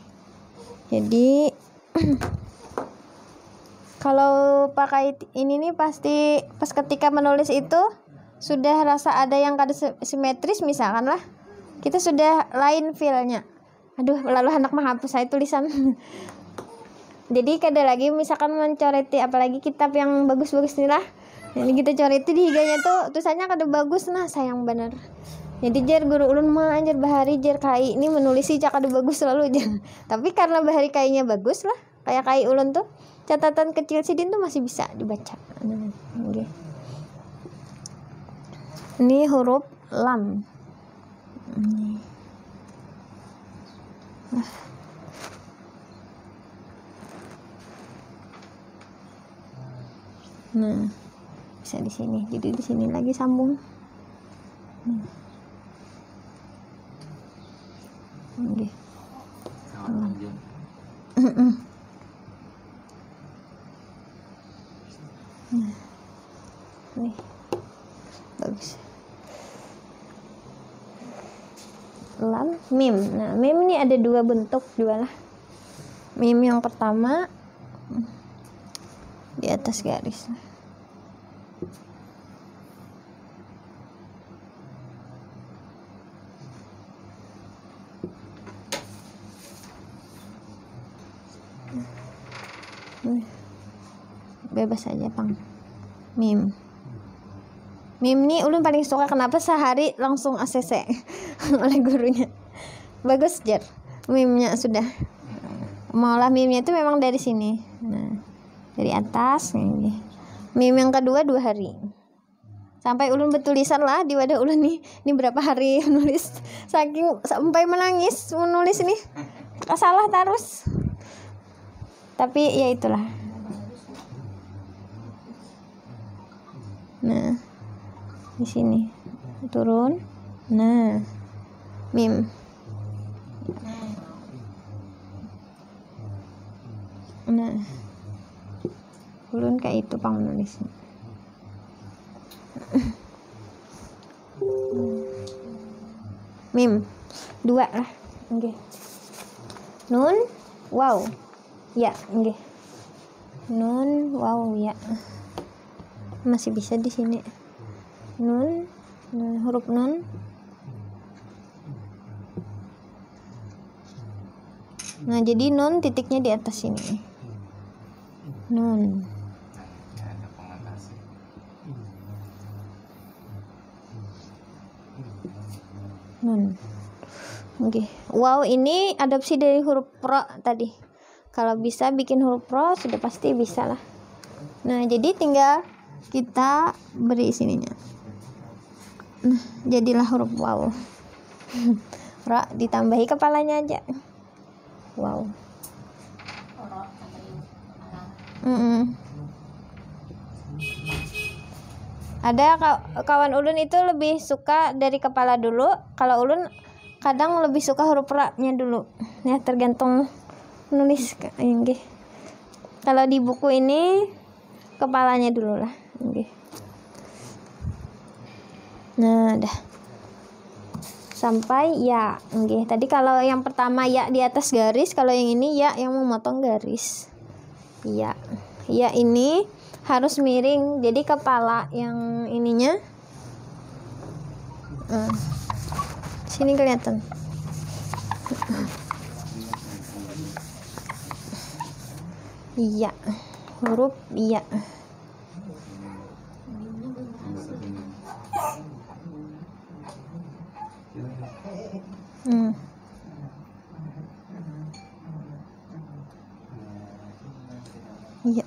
Jadi kalau pakai ini nih pasti pas ketika menulis itu sudah rasa ada yang kada simetris misalkan lah. Kita sudah lain feel-nya. Aduh, lalu anak menghapus saya tulisan. Jadi kada lagi misalkan mencoreti apalagi kitab yang bagus-bagus nih lah. Jadi kita coreti di higanya tuh tulisannya kada bagus nah sayang bener. Jadi jar guru ulun mah anjar bahari jar kai ini menulis sih kada bagus selalu aja. Tapi karena bahari kainya bagus lah. Kayak kai ulun tuh catatan kecil sidin tuh masih bisa dibaca. Okay. Ini huruf lam. Nah, bisa di sini. Jadi di sini lagi sambung. Oke. mim. Nah, mim ini ada dua bentuk dua lah. Mim yang pertama di atas garis. Bebas aja pang. Mim. Mim nih ulun paling suka, kenapa sehari langsung ACC oleh gurunya. Bagus Jar. Mimnya sudah. Maulah mimnya itu memang dari sini. Nah, dari atas ini. Mim yang kedua 2 hari. Sampai ulun bertulisan lah di wadah ulun nih. Ini berapa hari menulis. Saking sampai menangis menulis ini. Salah terus. Tapi ya itulah. Nah, di sini turun. Nah, mim. Nah, ulun kayak itu pang menulisnya. Mim 2 lah. Oke. Nun, wow. Ya, oke. Nun, wow, ya. Masih bisa di sini. Nun, huruf nun. Nah, jadi nun titiknya di atas sini. Nun. Nun. Oke. Wow, ini adopsi dari huruf pro tadi. Kalau bisa bikin huruf pro sudah pasti bisa lah. Nah, jadi tinggal kita beri sininya. Nah, jadilah huruf wow. Ra ditambahi kepalanya aja. Wow. Ada kawan ulun itu lebih suka dari kepala dulu. Kalau ulun kadang lebih suka huruf ra-nya dulu. Ya, tergantung nulis. Kalau di buku ini kepalanya dulu lah. Nah, dah. Sampai ya. Tadi kalau yang pertama ya di atas garis, kalau yang ini ya yang memotong garis. Ya. Ya ini harus miring. Jadi kepala yang ininya sini kelihatan. Iya. Huruf iya. Iya.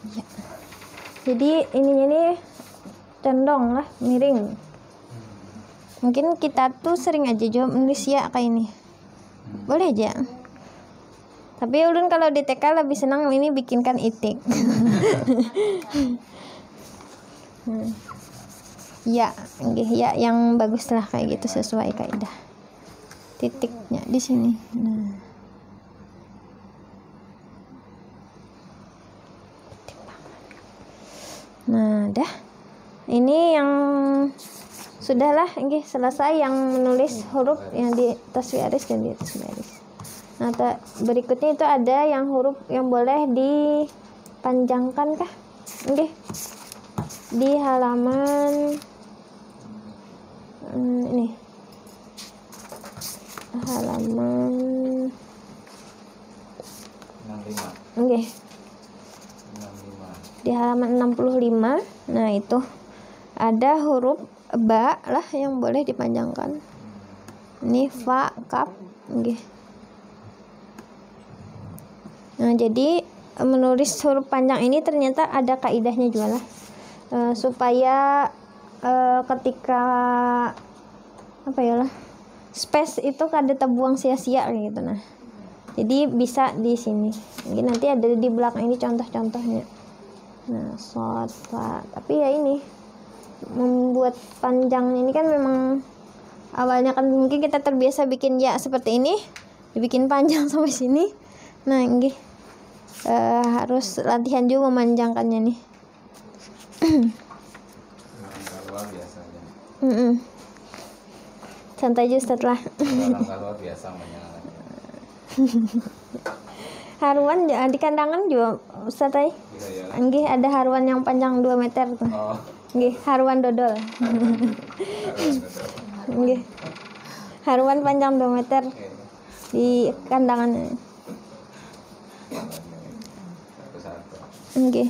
Ya. Jadi ininya nih condong lah, miring. Mungkin kita tuh sering aja jawab nulis ya kayak ini. Boleh aja. Tapi ulun kalau di TK lebih senang ini bikinkan itik. Ya, ya yang bagus lah kayak gitu sesuai kaidah. Titiknya di sini. Nah, dah. Ini yang sudahlah, selesai yang menulis huruf yang di atas garis dan di atas garis. Nah, berikutnya itu ada yang huruf yang boleh dipanjangkan kah? Di halaman ini. Halaman 65. Di halaman 65. Nah, itu ada huruf ba lah yang boleh dipanjangkan. Ini fa, kaf, Nah, jadi menulis huruf panjang ini ternyata ada kaidahnya juga lah. Supaya ketika space itu kada terbuang sia-sia gitu. Nah, jadi bisa di sini. Mungkin nanti ada di belakang ini contoh-contohnya. Nah, short, fa. Tapi ya ini membuat panjang ini kan memang awalnya kan mungkin kita terbiasa bikin ya seperti ini, dibikin panjang sampai sini. Nah, harus latihan juga memanjangkannya nih. Luar biasanya. Santai aja Ustaz lah. Orang luar biasa menyalakannya. Haruan di kandangan juga Ustaz ay. Iya, ya. Nggih, ada haruan yang panjang 2 meter tuh. Oh, Nggih, haruan dodol. Nggih. Haruan panjang 2 meter di kandangannya. satu-satu. Nggih.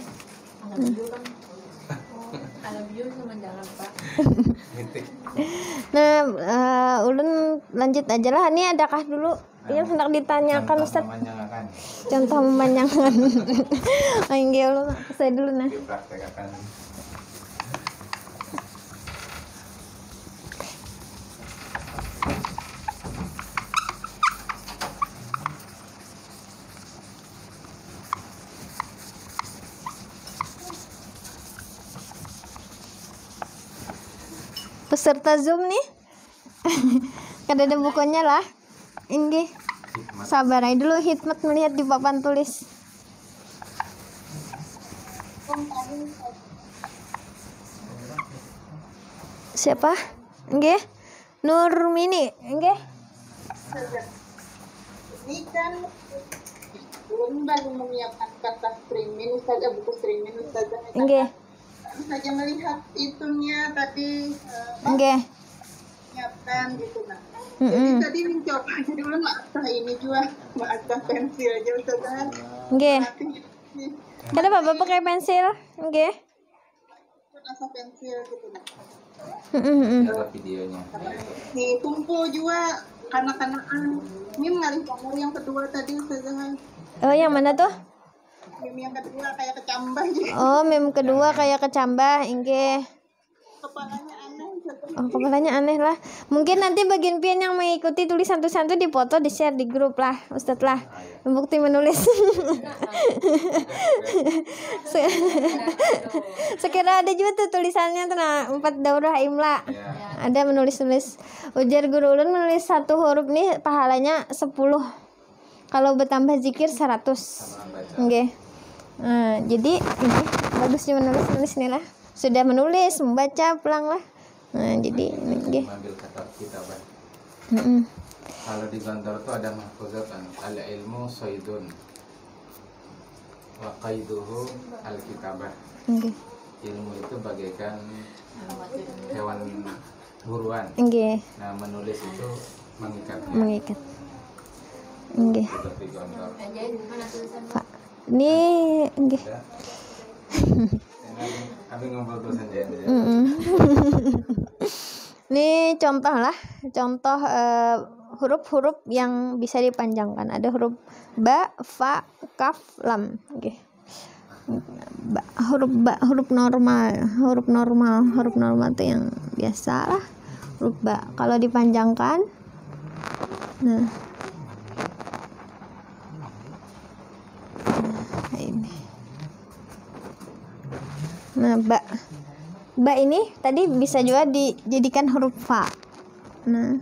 Mitik. Nah, ulun lanjut aja lah. Ini adakah dulu yang hendak ditanyakan Contoh Ustaz? memanjangkan. Contoh memanjangkan. Nggih, ulun saya dulu nah. Dipraktekkan. Peserta Zoom nih. Kada ada bukunya lah. Ini sabar aja dulu, hikmat melihat di papan tulis. Siapa? Nggih. Nurmini, nggih. Ini kan belum baru menyiapkan kata streaming saja, buku streaming saja. Nggih. Saja melihat itunya tadi Nggih. menyiapkan gitu nah. Jadi tadi mencoba jadi ulang maksah ini juga maksah pensil aja Ustazah. Nggih. Kada apa-apa pakai pensil. Nggih. Maksah pensil gitu nah. Ada videonya. Nih kumpul juga kanak-kanakan. Ini mengalih umur yang kedua tadi Ustazah. Oh, yang mana tuh? Meme yang kedua kayak kecambah juga. Oh, meme kedua kayak kecambah. Nggih. Kepalanya aneh Ustazah. Oh, kepalanya aneh lah. Mungkin nanti bagian pian yang mengikuti tulis satu-satu dipoto, di-share di grup lah, Ustadz lah. Bukti menulis. Sekira ada juga tuh tulisannya tuh nah, 4 daurah imla. Ada menulis-nulis. Ujar guru ulun menulis 1 huruf nih pahalanya 10. Kalau bertambah zikir 100. Nggih. Nah, jadi ini bagusnya menulis-nulis nih lah. Sudah menulis, membaca, pulang lah. Nah, jadi nggih. Mengambil kata kitabah. Kalau di kantor tuh ada mahfuzat kan, al ilmu saydun wa qaiduhu al kitabah. Nggih. Ilmu itu bagaikan hewan buruan. Nggih, Nah, menulis itu mengikatnya. mengikat. Nggih. Seperti kantor. Pak. Ini nggih. Abi ngobrol terus aja. Ini contoh lah, contoh huruf-huruf yang bisa dipanjangkan. Ada huruf ba, fa, kaf, lam. Nggih. Huruf normal itu yang biasa lah. Huruf ba. Kalau dipanjangkan, nah ini. Nah, ba ini tadi bisa juga dijadikan huruf fa. Nah,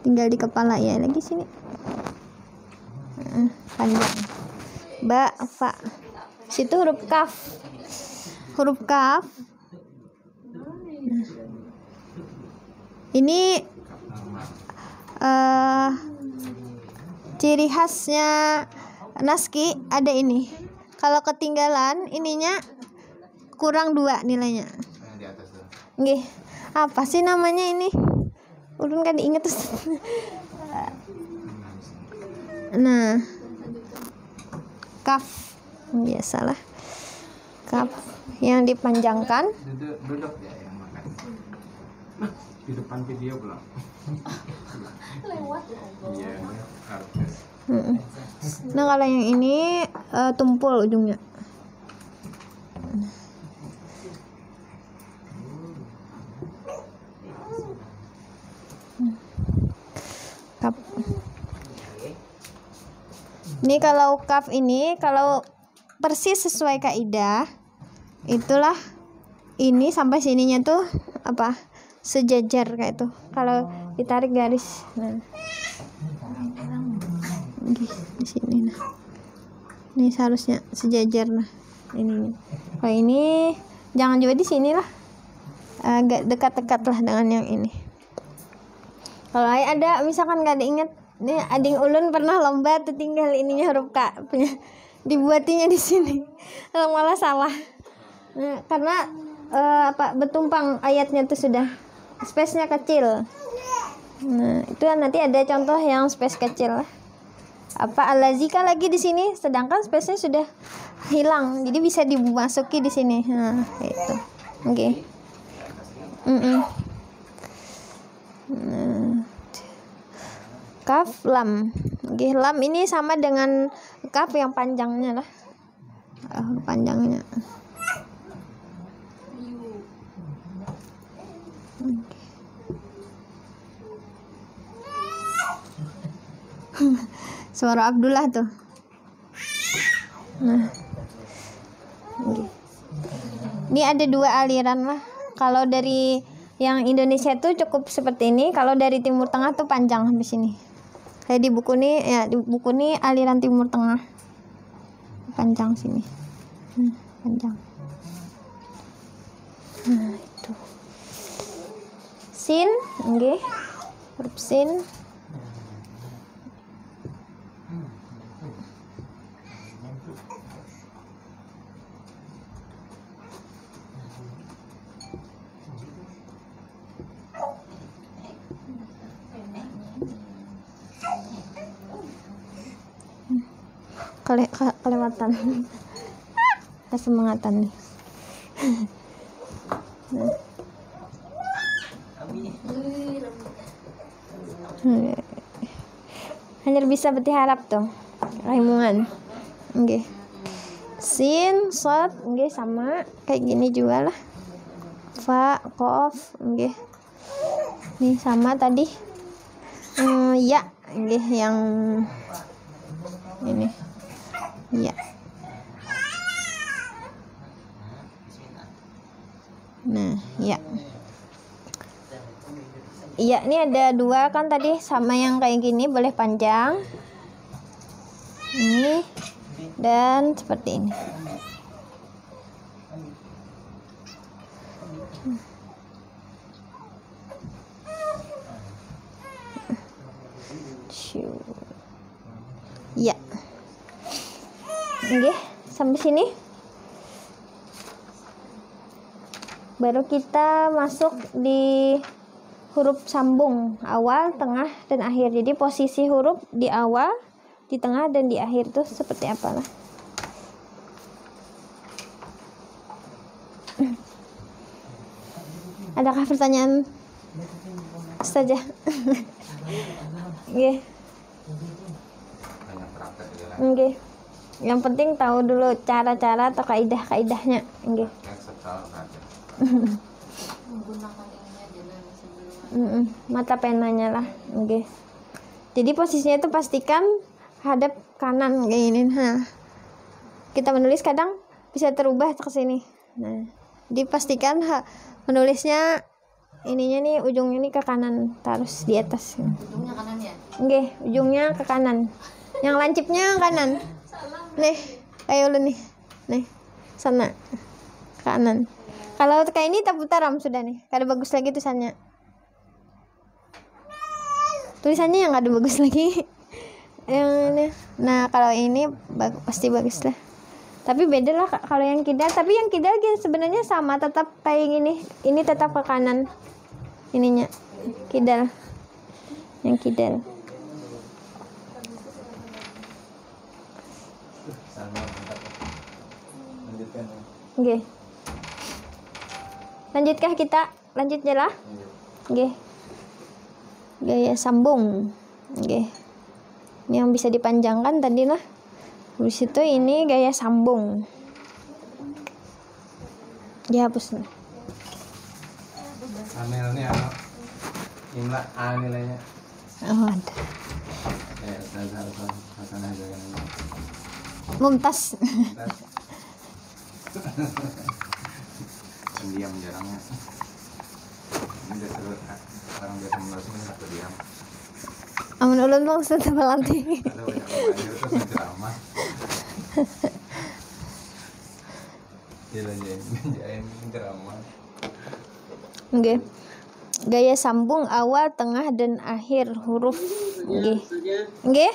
tinggal di kepala ya lagi sini. Panjang. Ba, fa. Situ huruf kaf. Huruf kaf. Ini ciri khasnya naski ada ini. Kalau ketinggalan ininya kurang 2 nilainya. Yang di atas tuh. Nggih. Apa sih namanya ini? Ulun kan diinget terus. Nah. Kaf. Biasalah. Kaf yang dipanjangkan. Duduk ya yang makan. Di depan video belum? Lewat. Iya, artis. Nah, kalau yang ini tumpul ujungnya. Kaf. Ini kalau kaf ini kalau persis sesuai kaidah itulah ini sampai sininya tuh apa sejajar kayak itu kalau ditarik garis. Nah, di sini nah. Ini seharusnya sejajar lah ini. Kalau ini jangan juga di sini lah, agak dekat-dekat lah dengan yang ini. Kalau ada misalkan nggak ada ingat, ini ading ulun pernah lomba tuh tinggal ininya huruf K punya dibuatinya di sini, malah salah. Nah, karena bertumpang ayatnya tuh sudah space-nya kecil. Nah, itu nanti ada contoh yang space kecil. Alazika lagi di sini, sedangkan space-nya sudah hilang, jadi bisa dimasuki di sini. Nah, itu. Oke. Kaf lam. Oke, lam ini sama dengan kaf yang panjangnya lah. Panjangnya. Suara Abdullah tuh. Nah, ini ada dua aliran lah. Kalau dari yang Indonesia tuh cukup seperti ini. Kalau dari Timur Tengah tuh panjang habis ini. Kayak di buku ini, ya di buku ini aliran Timur Tengah panjang sini. Panjang. Nah itu. Sin, oke. Huruf sin. Kelewatan kesemangatan nih. Hanya bisa berharap tuh raimungan. Oke. Sin, shad, oke sama kayak gini juga lah. Fa, qaf, oke. Nih sama tadi. Ya, oke yang ini. Ya. Nah, ya. Iya, ini ada dua kan tadi sama yang kayak gini boleh panjang. Ini dan seperti ini. Ya. Oke, sampai sini. Baru kita masuk di huruf sambung awal, tengah, dan akhir. Jadi posisi huruf di awal, di tengah, dan di akhir itu seperti apa lah. Adakah pertanyaan saja? Oke. Oke. Yang penting tahu dulu cara-cara atau kaidah-kaidahnya. Oke. Mata penanya lah. Oke. Jadi posisinya itu pastikan hadap kanan kayak gini. Nah, kita menulis kadang bisa terubah ke sini. Nah, dipastikan menulisnya ininya nih, ujungnya nih ke kanan, terus di atas. Ujungnya kanan ya? Oke, ujungnya ke kanan. Yang lancipnya kanan. Nih, kayak lu nih. Nih, sana. Kanan. Kalau kayak ini tak putaram sudah nih. Kada bagus lagi tulisannya. Tulisannya yang ada bagus lagi. Yang ini. Nah, kalau ini pasti bagus lah. Tapi beda lah kalau yang kidal. Tapi yang kidal sebenarnya sama, tetap kayak gini. Ini tetap ke kanan. Ininya kidal. Yang kidal. Oke. Lanjutkah kita? Lanjutnya lah. Oke. Gaya sambung. Oke. Ini yang bisa dipanjangkan tadi lah. Habis itu ini gaya sambung. Dihapus nih. Amilnya imla A nilainya. Oh, ada. Mumtaz. Diam jarangnya. Ini udah seru. Orang biasa menulis satu diam. Amun ulun bang sudah melantik. Ada banyak terus ceramah. Jalan drama. Nggih. Gaya sambung awal, tengah dan akhir huruf. Nggih. Nggih.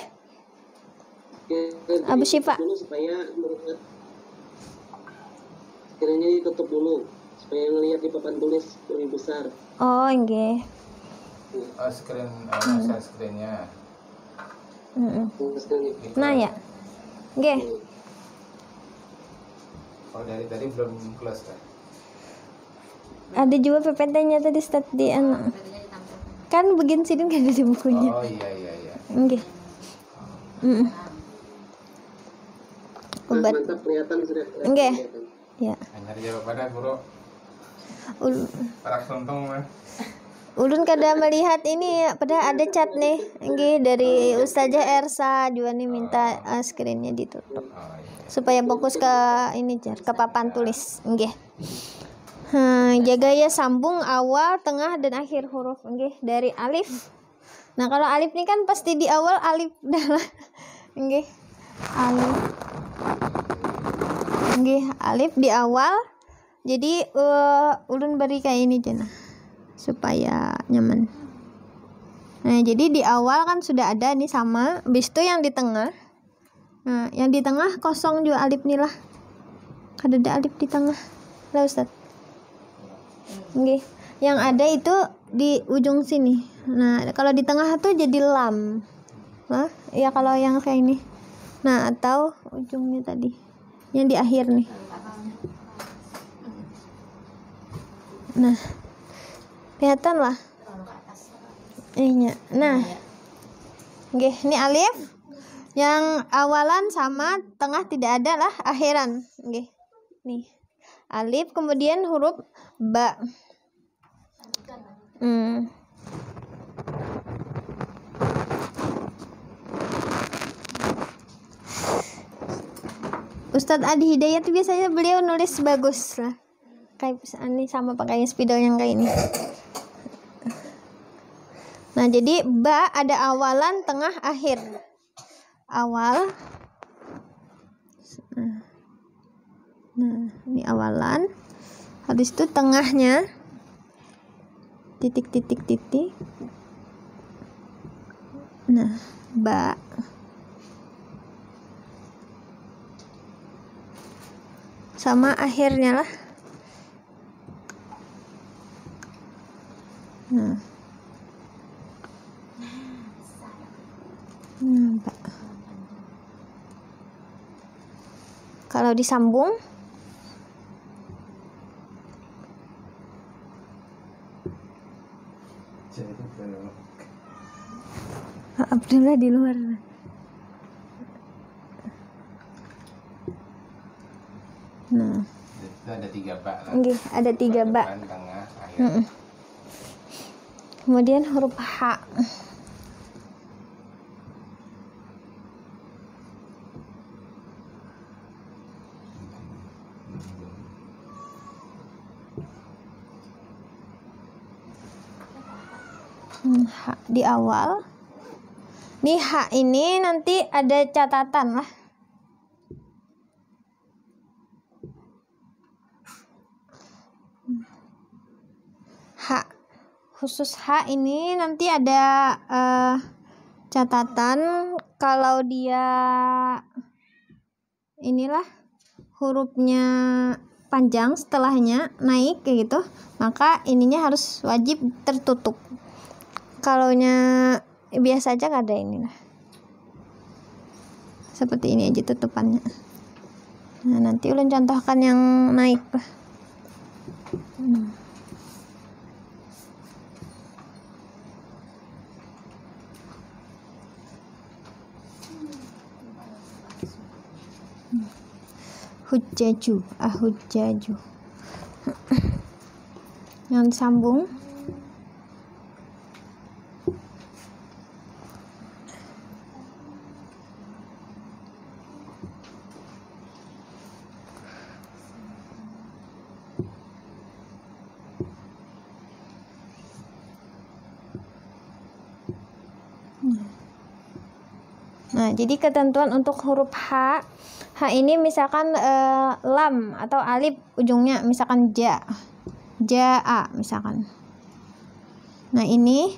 Abu Syifa. Dulu supaya melihat kiranya ditutup dulu supaya ngelihat di papan tulis lebih besar. Oh, nggih. Screen, screennya. Nah ya. Nggih. Oh, dari tadi belum close kan? Ada juga PPT-nya tadi start di anak. Kan bagian sini kan ada di bukunya. Oh iya. Nggih. Obat. Mantap, kelihatan sudah. Nggih. Ya. Hanya jawab pada guru. Parak sontong mah. Ulun kada melihat ini, padahal ada chat nih, nggih dari Ustazah Ersa juga nih minta screen-nya ditutup supaya fokus ke ini jar, ke papan tulis, nggih. Jaga ya sambung awal, tengah dan akhir huruf, nggih dari alif. Nah kalau alif ini kan pasti di awal alif adalah, nggih alif, nggih alif di awal. Jadi ulun beri kayak ini jenah supaya nyaman. Nah, jadi di awal kan sudah ada nih sama, habis itu yang di tengah. Nah, yang di tengah kosong juga alif nih lah. Kada ada alif di tengah. Lah Ustaz. Nggih. Yang ada itu di ujung sini. Nah, kalau di tengah tuh jadi lam. Nah, ya kalau yang kayak ini. Nah, atau ujungnya tadi. Yang di akhir nih. Nah, kelihatan lah. Nah, nggih, ini alif. Yang awalan sama, tengah tidak ada lah, akhiran. Nggih. Nih. Alif, kemudian huruf ba. Ustadz Adi Hidayat biasanya beliau nulis bagus lah. Kayak ini sama pakai spidol yang kayak ini. Nah, jadi ba ada awalan, tengah, akhir. Awal. Nah, ini awalan. Habis itu tengahnya titik. Nah, ba. Sama akhirnya lah. Nah, kalau disambung Abdullah di luar. Nah, itu ada 3 bak lah. Nggih, ada 3 bak. Depan, tengah, akhir. Kemudian huruf H. H di awal. Nih H ini nanti ada catatan lah. H khusus H ini nanti ada catatan kalau dia inilah hurufnya panjang setelahnya naik kayak gitu, maka ininya harus wajib tertutup. Kalaunya biasa aja nggak ada ini lah. Seperti ini aja tutupannya. Nah, nanti ulun contohkan yang naik lah. Hujjaju, ahujjaju. Yang sambung. Nah, jadi ketentuan untuk huruf H Ha ini misalkan lam atau alif ujungnya misalkan ja. Jaa misalkan. Nah, ini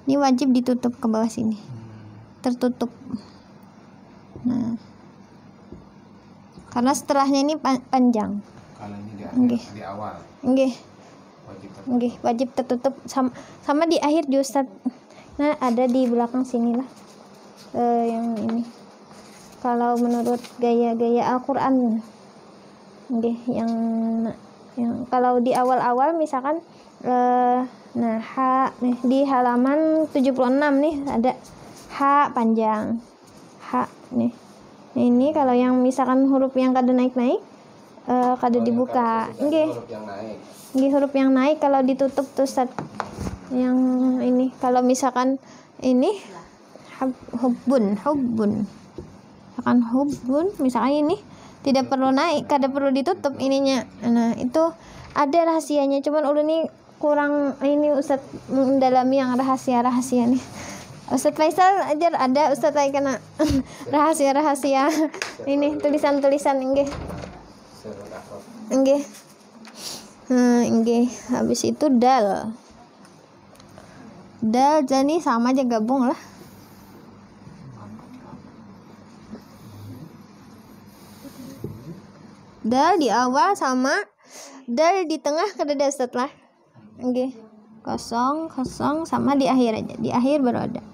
wajib ditutup ke bawah sini. Tertutup. Nah. Karena setelahnya ini panjang. Kalau ini di Nggih. di awal Nggih. wajib tertutup. Nggih, wajib tertutup sama di akhir di Ustaz. Nah, ada di belakang sini lah. Yang ini. Kalau menurut gaya-gaya Al-Qur'an. Nggih, yang kalau di awal-awal misalkan nah ha nih di halaman 76 nih ada ha panjang. Ha nih. Nah, ini kalau yang misalkan huruf yang kada naik-naik kada dibuka. Nggih. Huruf yang naik. Nggih, huruf yang naik kalau ditutup tuh Ustaz. Yang ini kalau misalkan ini hubbun. Misalkan hubbun, misalkan ini tidak perlu naik, kada perlu ditutup ininya. Nah, itu ada rahasianya, cuman ulun ini kurang ini Ustaz mendalami yang rahasia nih. Ustaz Faisal ajar ada Ustaz lagi kena rahasia ini tulisan-tulisan nggih. Nggih. Nggih, habis itu dal. Dal jadi sama aja gabung lah. Dal di awal sama dal di tengah kada ada Ustaz lah. Nggih. Kosong sama di akhir aja. Di akhir baru ada.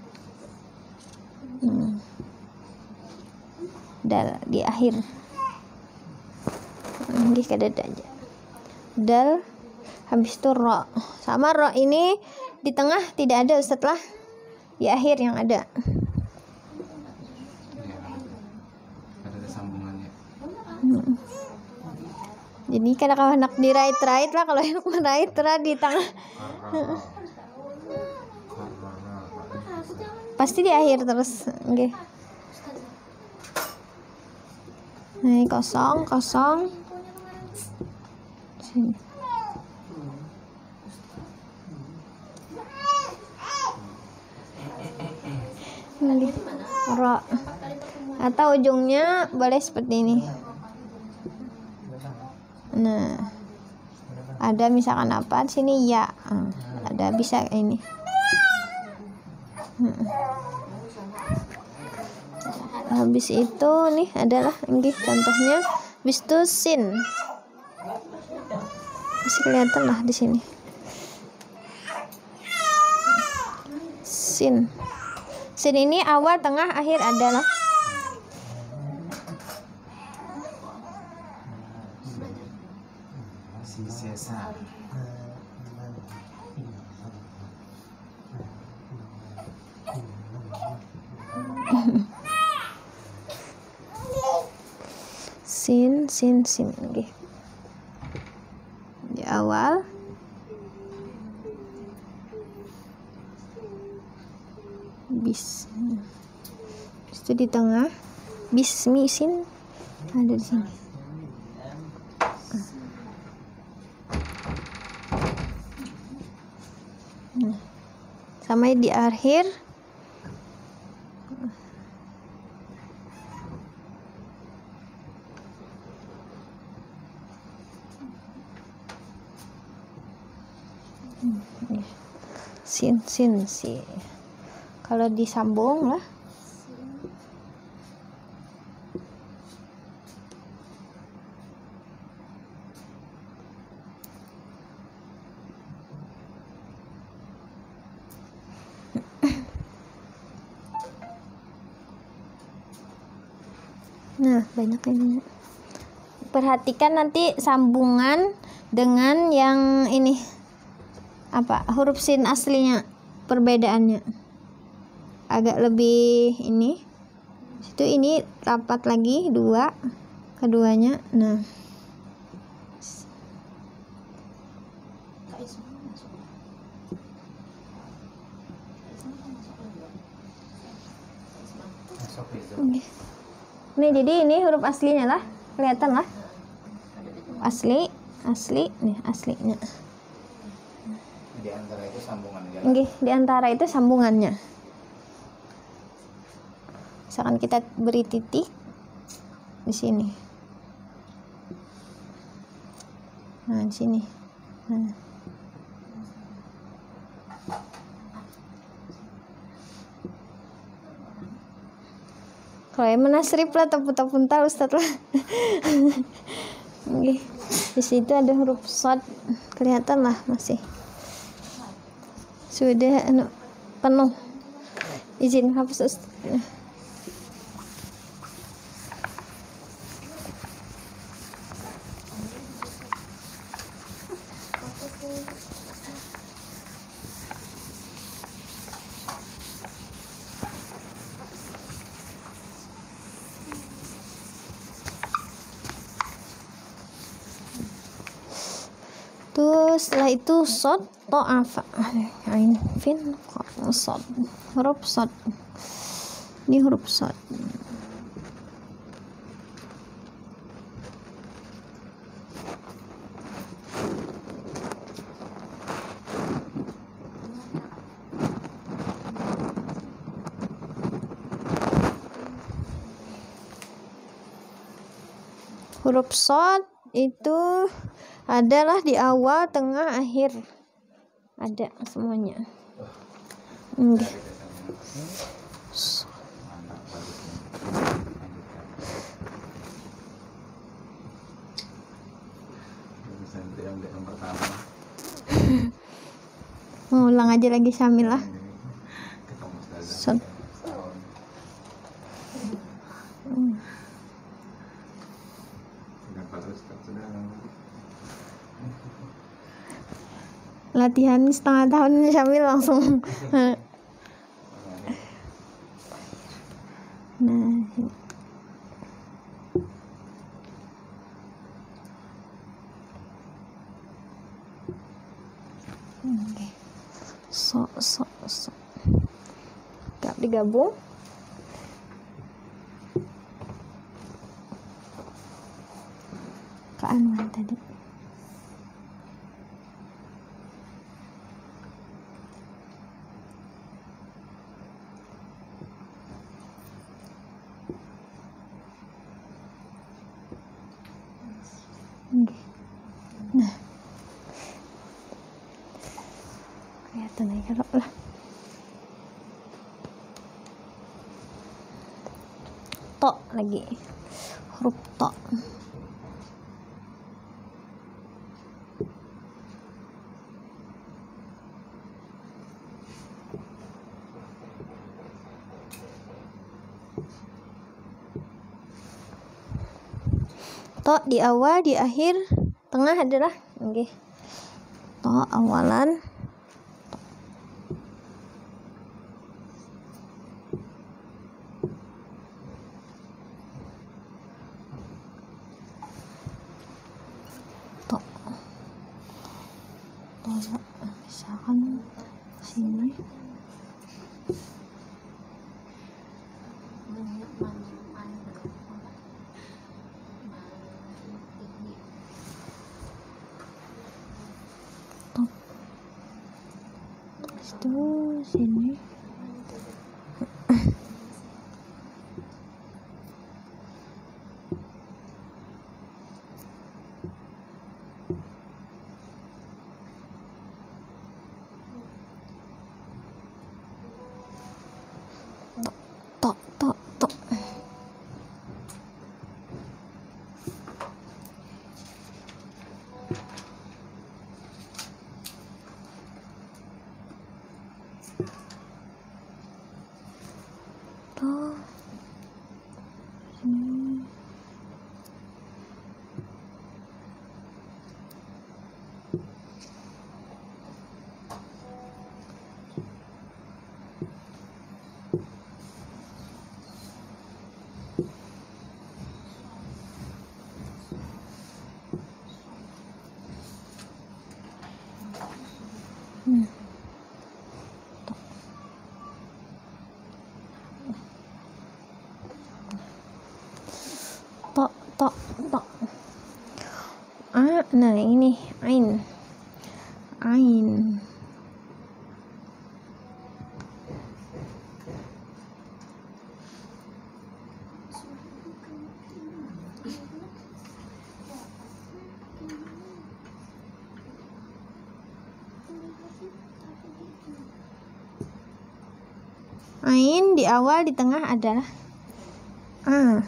Dal di akhir. Nggih kada ada aja. Dal habis itu ro. Sama ro ini di tengah tidak ada Ustaz lah. Di akhir yang ada. Ada sambungannya. Jadi kadang hendak dirait-rait lah, kalau hendak merait di tengah. Pasti di akhir terus. Nggih. Nah, kosong. Sini. Ini ro. Atau ujungnya boleh seperti ini. Nah, ada misalkan apa di sini ya, ada bisa ini. Habis itu nih adalah ini contohnya, habis itu sin. Masih kelihatan lah di sini. Sin. Sin ini awal, tengah, akhir adalah. Sesar. Sin nggih. Di awal bis. Itu di tengah bismi sin ada di sini. Sama di akhir sin. Kalau disambung lah nah banyak ini. Perhatikan nanti sambungan dengan yang ini apa huruf sin aslinya, perbedaannya agak lebih ini. Itu ini rapat lagi dua keduanya. Nah, nih jadi ini huruf aslinya lah, kelihatan lah asli nih aslinya. Di antara itu sambungannya. Nggih, di antara itu sambungannya. Misalkan kita beri titik. di sini. Nah, di sini. Nah. Kalau yang menasrif lah tapu-tapuntal Ustaz lah. Oke. Di situ ada huruf shad, kelihatan lah masih. Sudah penuh. Izin hapus Ustaz. Terus setelah itu shad ta'afa, ain fin shad, huruf shad. Ini huruf shad. Huruf shad itu adalah di awal, tengah, akhir. Ada semuanya. Okay. Ulang aja lagi Syamilah. Latihan setengah tahun Syamil langsung. Nah, okay. So. Gak digabung. Ke Anwar tadi. Nah, kelihatan aja lah. Tok lagi, huruf tok. Tok di awal, di akhir, tengah adalah okay. Tok awalan. Tok. Misalkan sini. Itu sini. Tok. Tok. Nah ini ain. Ain di awal, di tengah adalah A.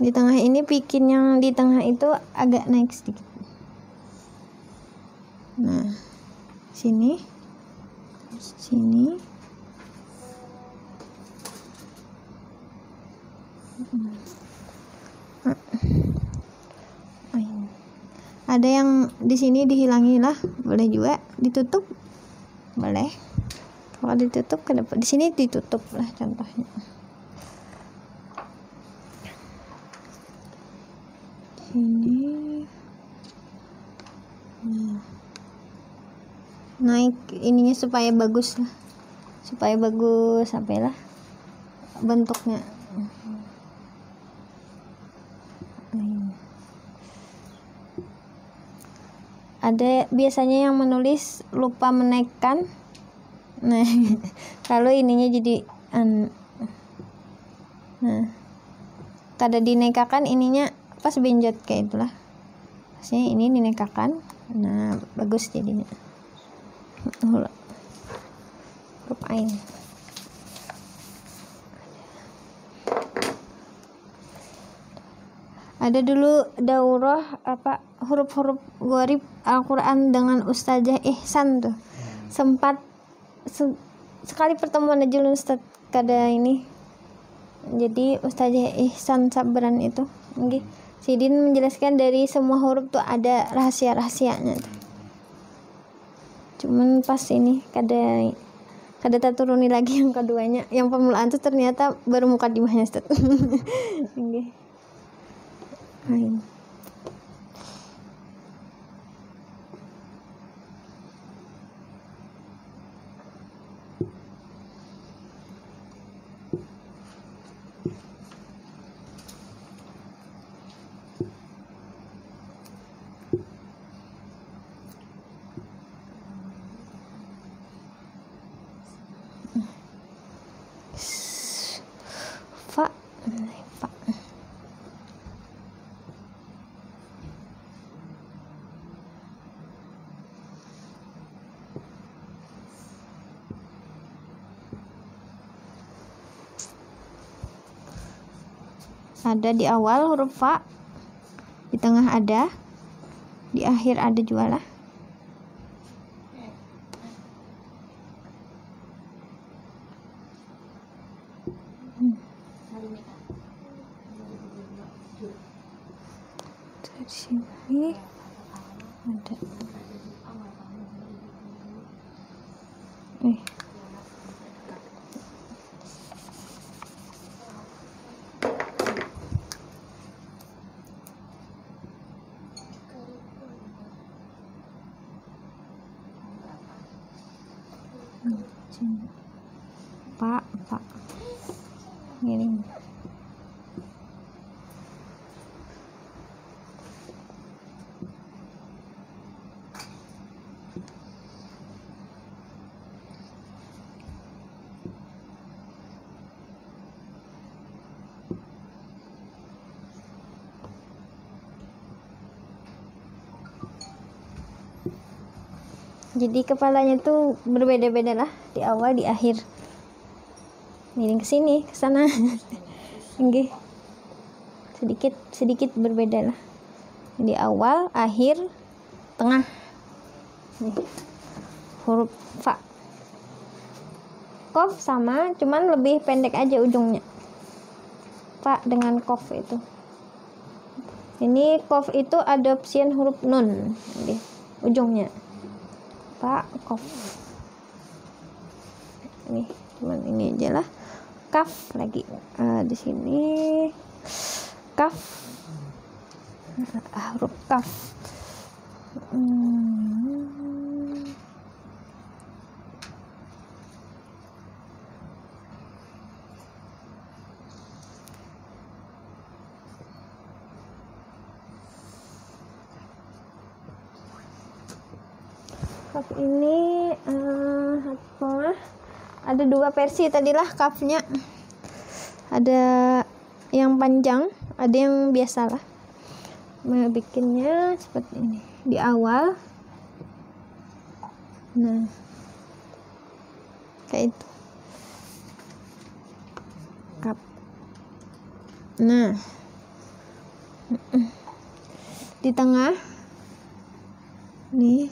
Di tengah ini bikin yang di tengah itu agak naik sedikit. Nah, sini. Ada yang di sini dihilangi lah, boleh juga ditutup, boleh. Kalau ditutup ke depan, di sini ditutup lah contohnya. Sini. Nah. Naik ininya supaya bagus lah, sampailah bentuknya. Ada biasanya yang menulis lupa menaikkan. Nah, kalau ininya jadi nah, kada dinaikkan ininya pas benjot kayak itulah. Pasnya ini dinaikkan. Nah, bagus jadinya. Huruf Ain. Ada dulu daurah huruf-huruf gharib Al-Quran dengan Ustazah Ihsan tuh. Sempat sekali pertemuan aja Ustaz kada ini. Jadi Ustazah Ihsan Sabran itu nggih. Sidin menjelaskan dari semua huruf tuh ada rahasia-rahasianya tuh. Cuman pas ini kada tak turuni lagi yang keduanya. Yang permulaan tuh ternyata baru mukadimahnya Ustaz. Nggih. Ain. Fa. Ada di awal huruf fa, di tengah ada, di akhir ada juga lah. Dari sini ada. Pak ngirim. Jadi kepalanya tuh berbeda-beda lah, di awal, di akhir. Miring ke sini, ke sana. Nggih. Sedikit berbeda lah. Di awal, akhir, tengah. Nih. Huruf fa. Qaf sama, cuman lebih pendek aja ujungnya. Fa dengan qaf itu. Ini qaf itu adopsian huruf nun, nggih. Ujungnya. Fa, qaf. Ini cuman ini aja lah. Kaf lagi di sini kaf, huruf kaf. Kaf ini apa? Ada 2 versi tadilah kafnya. Ada yang panjang, ada yang biasa lah. Mau bikinnya seperti ini di awal. Nah, kayak itu. Kaf. Nah, di tengah nih.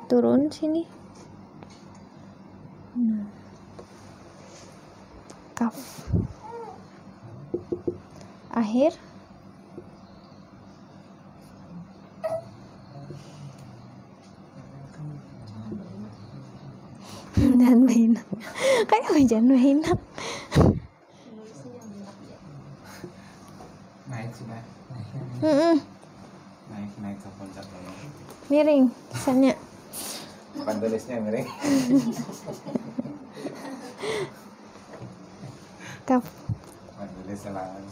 Turun sini. Nah. Kaf. Akhir. Dan mainan. Kayak hujan mainan. Naik sih, naik. Naik ke puncak dulu. Miring kisahnya. Papan tulisnya miring. Kaf. Papan tulis selalu.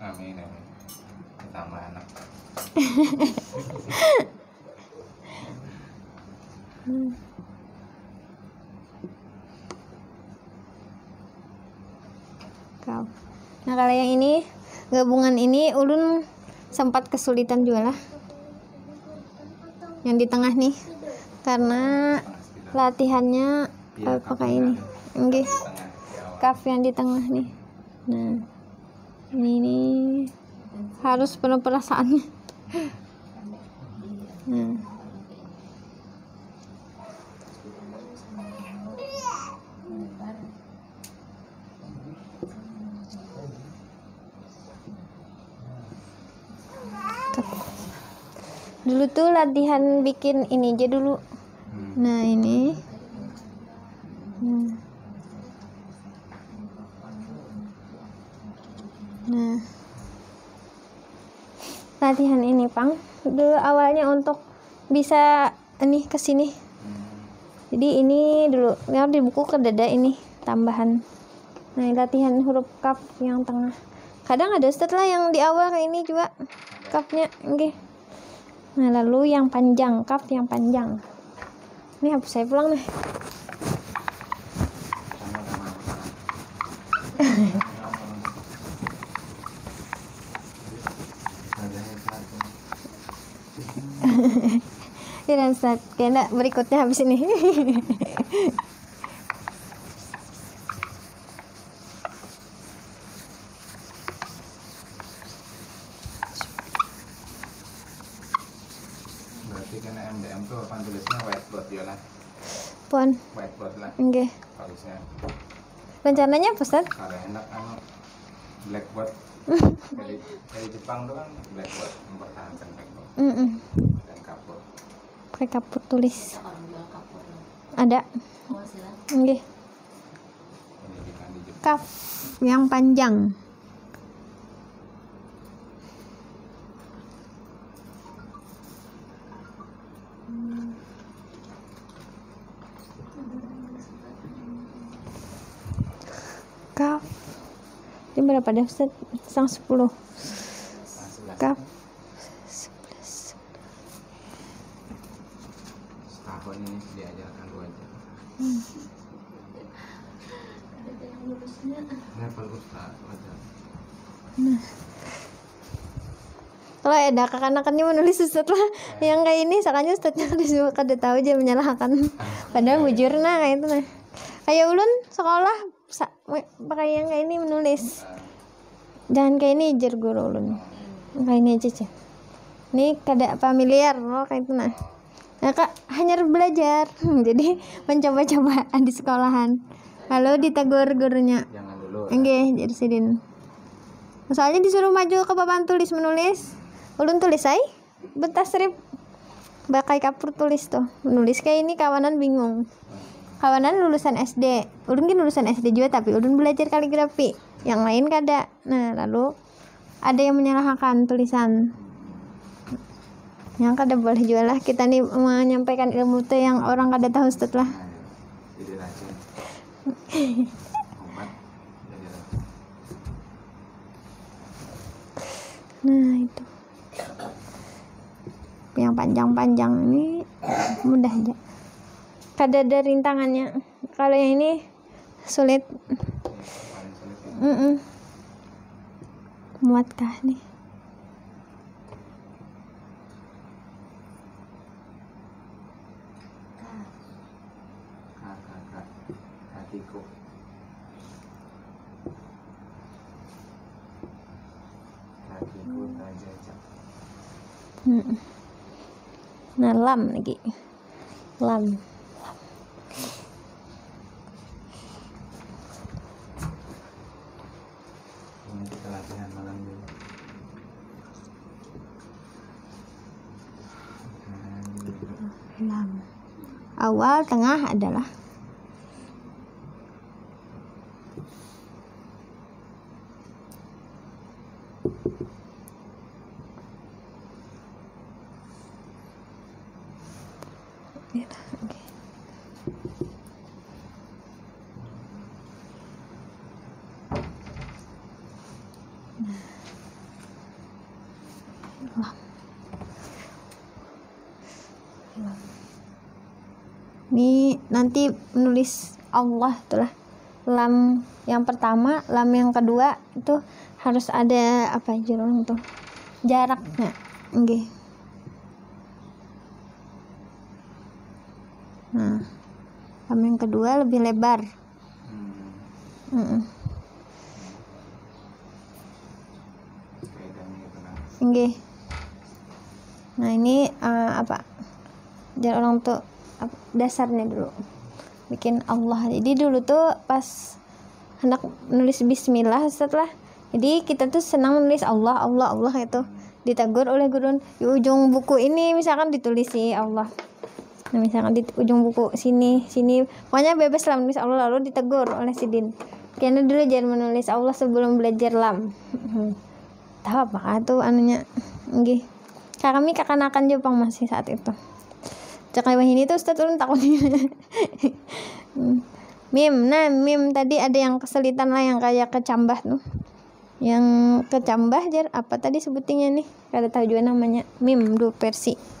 Amin, amin. Tambah anak. Kaf. Nah, kalau yang ini gabungan ini ulun sempat kesulitan juga lah. Yang di tengah nih karena latihannya pakai ini. Nggih. Kaf yang di tengah nih. Nah, ini harus penuh perasaannya. Nah. Dulu tuh latihan bikin ini aja dulu. Nah, ini. Nah. Latihan ini, Pang. Dulu awalnya untuk bisa ini ke sini. Jadi ini dulu, yang di buku ke dada ini tambahan. Nah, latihan huruf kaf yang tengah. Kadang ada setelah yang di awal kayak ini juga kafnya, oke. Nah, lalu yang panjang, kaf yang panjang. Ini hapus saya pulang nih. Ya, dan saat kayaknya berikutnya habis ini. Berarti kan MDM tuh papan tulisnya whiteboard ya lah. Pon. Whiteboard lah. Oke. Harusnya. Rencananya apa, Ustaz? Kalau enak kan blackboard. Dari Jepang tuh kan blackboard mempertahankan blackboard dan kapur. Pakai kapur tulis. Ada. Oke. Pendidikan di Jepang. Kaf yang panjang. Kaf. Ini berapa dah, Ustaz? 10. Kaf. 11. Setahun ini diajarkan 2 jam. Level Ustaz, wajar. Kalau ada kakak-kakaknya menulis Ustaz lah yang kayak ini, sakanya Ustaznya kada tahu aja menyalahkan. Padahal bujur nah kayak itu nah. Kayak ulun sekolah pakai yang kayak ini menulis. Jangan kayak ini jer guru ulun. Kayak ini aja cah. Ini kada familiar loh kayak itu nah. Nah, Kak hanya belajar. Jadi mencoba-coba di sekolahan. Lalu ditegur gurunya. Jangan dulu. Enggak, jadi sidin. Soalnya disuruh maju ke papan tulis menulis. Ulun tulis ay, bentas strip. Pakai kapur tulis tuh. Menulis kayak ini kawanan bingung. Kawanan lulusan SD. Ulun kan lulusan SD juga tapi ulun belajar kaligrafi. Yang lain kada. Nah, lalu ada yang menyalahkan tulisan. Yang kada boleh juga lah kita nih menyampaikan ilmu tuh yang orang kada tahu setelah. Jadi racun. Obat jadi racun. Nah itu yang panjang-panjang ini mudah aja, kada ada rintangannya. Kalau yang ini sulit. Paling sulit ini. Muatkah nih? Kakak hatiku. Kakiku tak jajak. Nah lam lagi, lam. Ini kita latihan malam dulu. Lam. Awal, tengah adalah oke. Ini nanti menulis Allah itulah lam yang pertama, lam yang kedua itu harus ada apa jurung tuh jaraknya, nggih. Nah, lam yang kedua lebih lebar. Kaidahnya itu kan. Nggih. Nah ini apa? Jadi orang tuh dasarnya dulu bikin Allah. Jadi dulu tuh pas hendak nulis Bismillah setelah, jadi kita tuh senang menulis Allah Allah Allah itu ditegur oleh guru di ujung buku ini misalkan ditulis si Allah. Nah, misalkan di ujung buku sini pokoknya bebas lah menulis Allah, lalu ditegur oleh Sidin. Karena dulu jangan menulis Allah sebelum belajar lam. Tahu apakah tuh anunya? Nggih. Kami kakanakan Jepang masih saat itu. Cakap ini tuh Ustaz ulun takutnya. Mim, nah mim tadi ada yang kesulitan lah yang kayak kecambah tuh. Yang kecambah jar apa tadi sebutinnya nih? Kada tahu juga namanya. Mim 2 versi.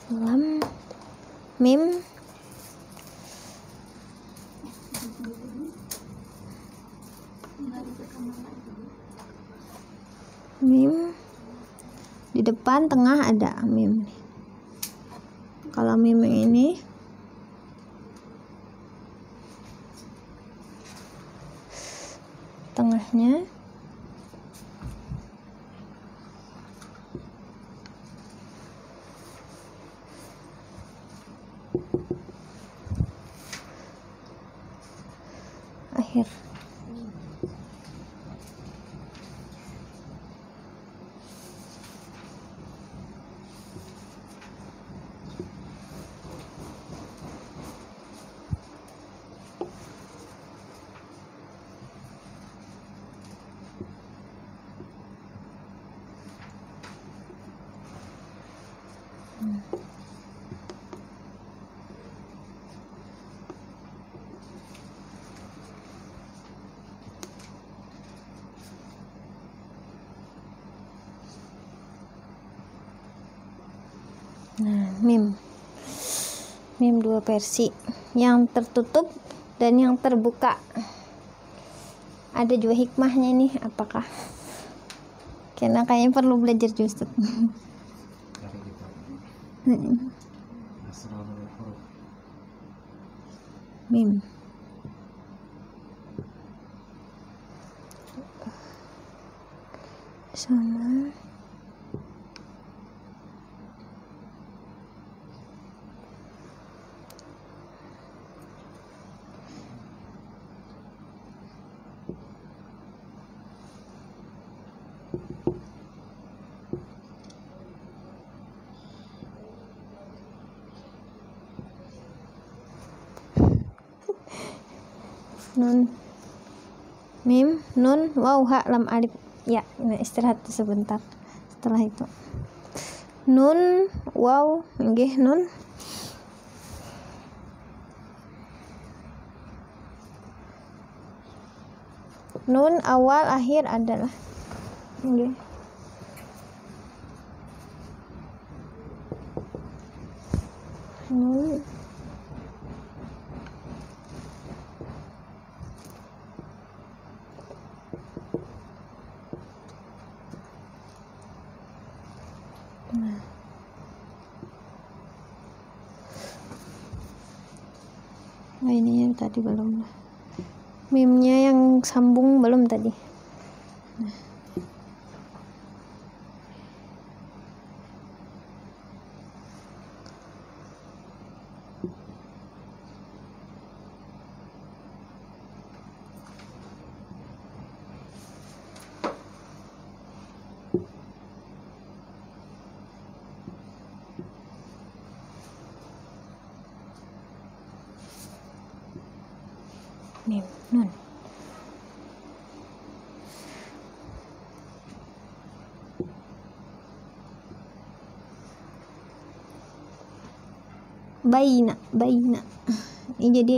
Lam, mim, mim, di depan tengah ada mim. Kalau mim yang ini tengahnya akhir. Nah, mim 2 versi, yang tertutup dan yang terbuka. Ada juga hikmahnya nih, apakah? Karena kayaknya perlu belajar justru. Dari kitab Asrarul Huruf. Mim. Sama Nun, mim, nun, waw, ha, lam, alif. Ya, nah istirahat sebentar. Setelah itu nun, waw, nggih, nun. Nun awal akhir adalah nggih. Nun nah, ini yang tadi belum. Mimnya yang sambung belum tadi. Nah. Mim, nun. Baina. Ini jadi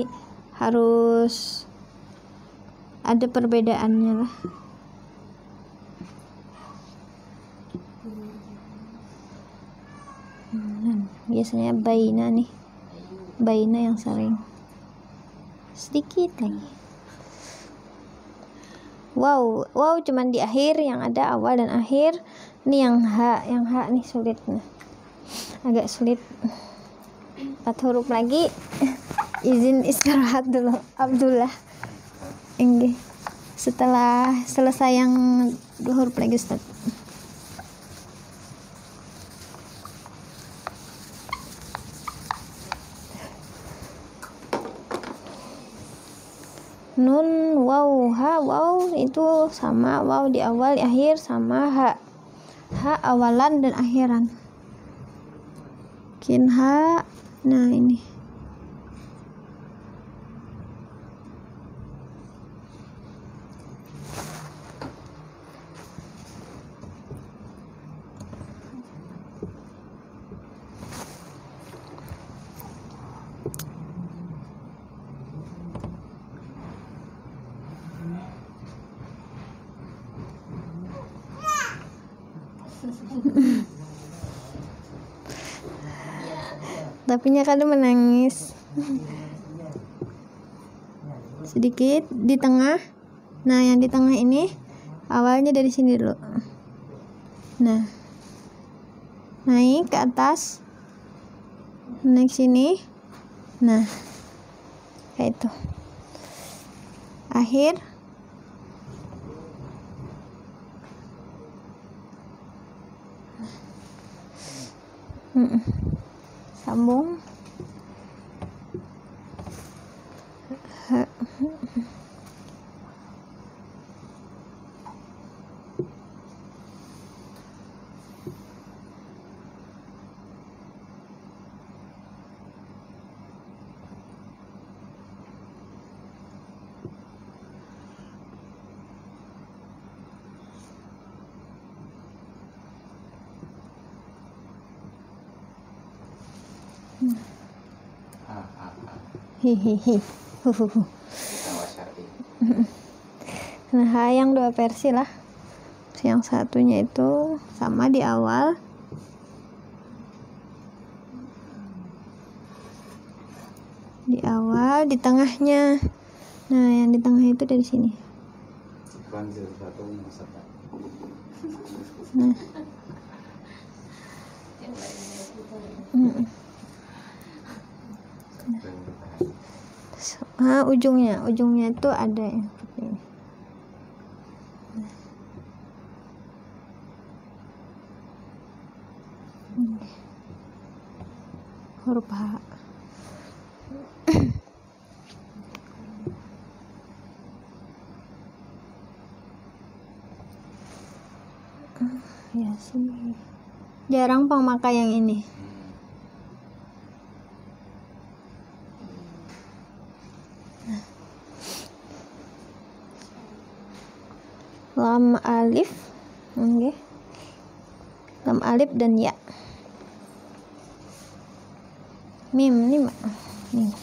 harus ada perbedaannya lah. Biasanya baina nih, baina yang sering. Sedikit lagi. Wow cuman di akhir yang ada awal dan akhir. Ini yang H nih sulit, nah. Agak sulit. 4 huruf lagi. Izin istirahat dulu Abdullah. Enggih. Setelah selesai yang 2 huruf lagi Ustaz. Nun, waw, ha, waw itu sama, waw di awal di akhir sama ha awalan dan akhiran. Kinha, nah ini tapinya kadang menangis sedikit di tengah. Nah yang di tengah ini awalnya dari sini dulu, nah naik ke atas, naik sini, nah kayak itu. Akhir sambung. Hihihi. Nah, yang 2 versi lah. Yang satunya itu sama di awal. Di awal, di tengahnya. Nah, yang di tengah itu dari sini. Nah. Ujungnya itu ada yang seperti ini. Huruf H. Ya sih. Jarang pemakai yang ini. lam alif, nggih. Lam alif dan ya. Mim nih, Mbak. Nih.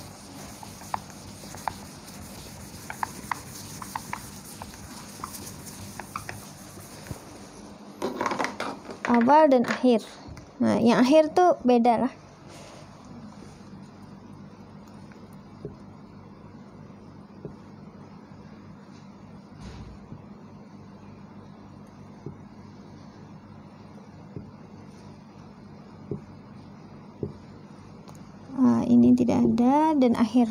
Awal dan akhir. Nah, yang akhir tuh beda lah. Ini tidak ada, dan akhir.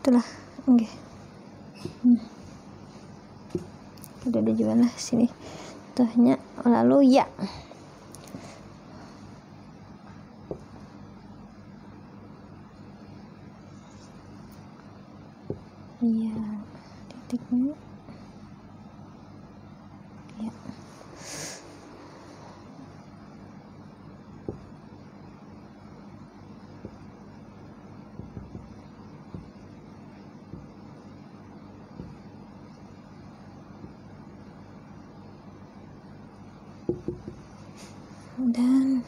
Itulah, oke. Udah ada juga lah sini. Tuhnya, lalu ya. Iya, titiknya. Ya. Dan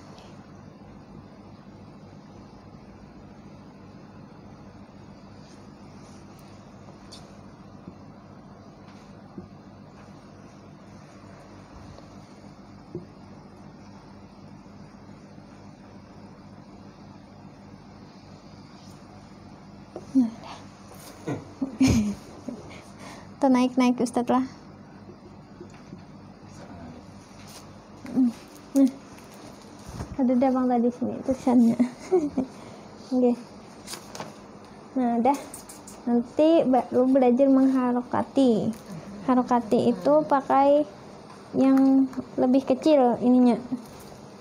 atau naik Ustadz lah. Ada bang tadi sini tulisannya. Oke. Nah, dah. Nanti baru belajar mengharokati. Harokati itu pakai yang lebih kecil ininya.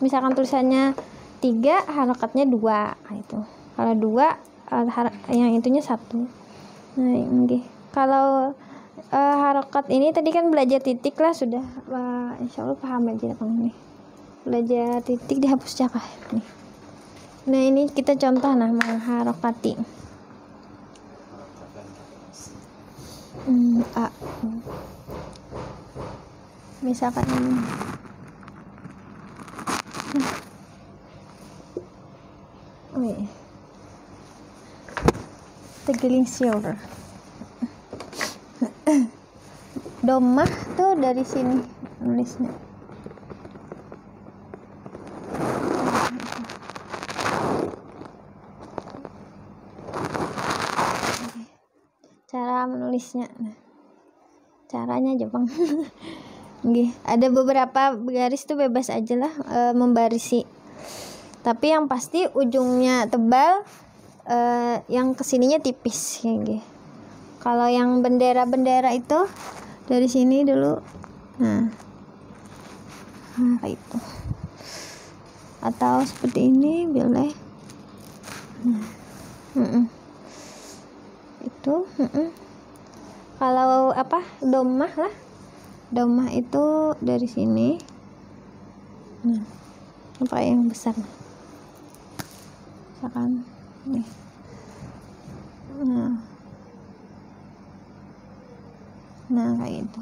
Misalkan tulisannya 3, harokatnya 2. Nah, itu. Kalau 2, yang itunya 1. Nah, oke. Kalau harokat ini tadi kan belajar titik lah sudah. Insya Allah paham aja bang nih. Belajar titik dihapus cakap nih. Nah, ini kita contoh nah mengharokati. A. Misalkan ini. Tegelingsir. Domah tuh dari sini nulisnya. Cara menulisnya. Nah, caranya aja bang. Ada beberapa garis tuh bebas aja lah membarisi. Tapi yang pasti ujungnya tebal, yang kesininya tipis kayak. Kalau yang bendera-bendera itu dari sini dulu. Nah kayak itu. Atau seperti ini boleh. Itu kalau apa domah lah, domah itu dari sini. Nah, apa yang besar misalkan nih. Nah kayak itu.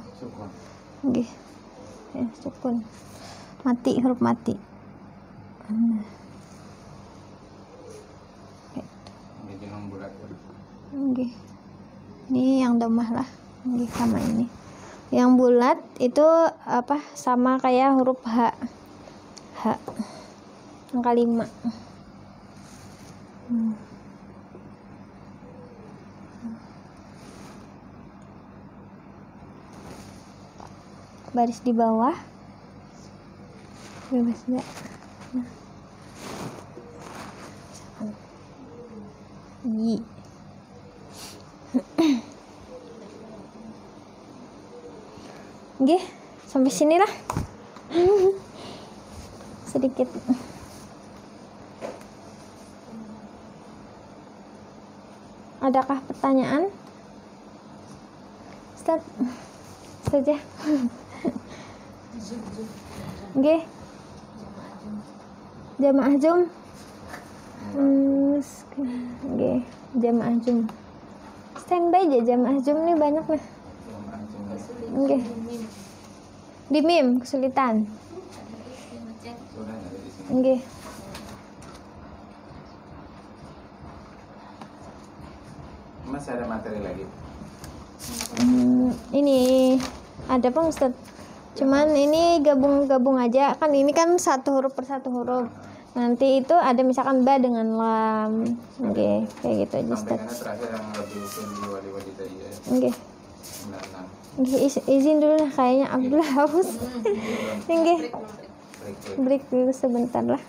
Oke. Ya, sukun mati, huruf mati. Oke. Ini yang domah lah. Oke, sama ini. Yang bulat itu apa? Sama kayak huruf H. Angka 5. Baris di bawah. Bebas enggak? Yi. Oke, sampai sini lah. Sedikit. Adakah pertanyaan? Start saja. Oke. Jamaah Zoom. Nggih, jamaah Jum. Standby aja jamaah Jum nih banyak nih. Nggih. Di mim kesulitan. Nggih. Masih ada materi lagi? Ini ada Bang Ustaz. Cuman ini gabung-gabung aja. Kan ini kan satu huruf per satu huruf. Nanti itu ada misalkan ba dengan lam. Oke, kayak gitu aja Ustaz. Sampaikannya terakhir yang lebih usul wali-wali tadi ya. Oke. 96. Izin dulu lah kayaknya Abdullah haus. Oke. Break. Break dulu sebentar lah.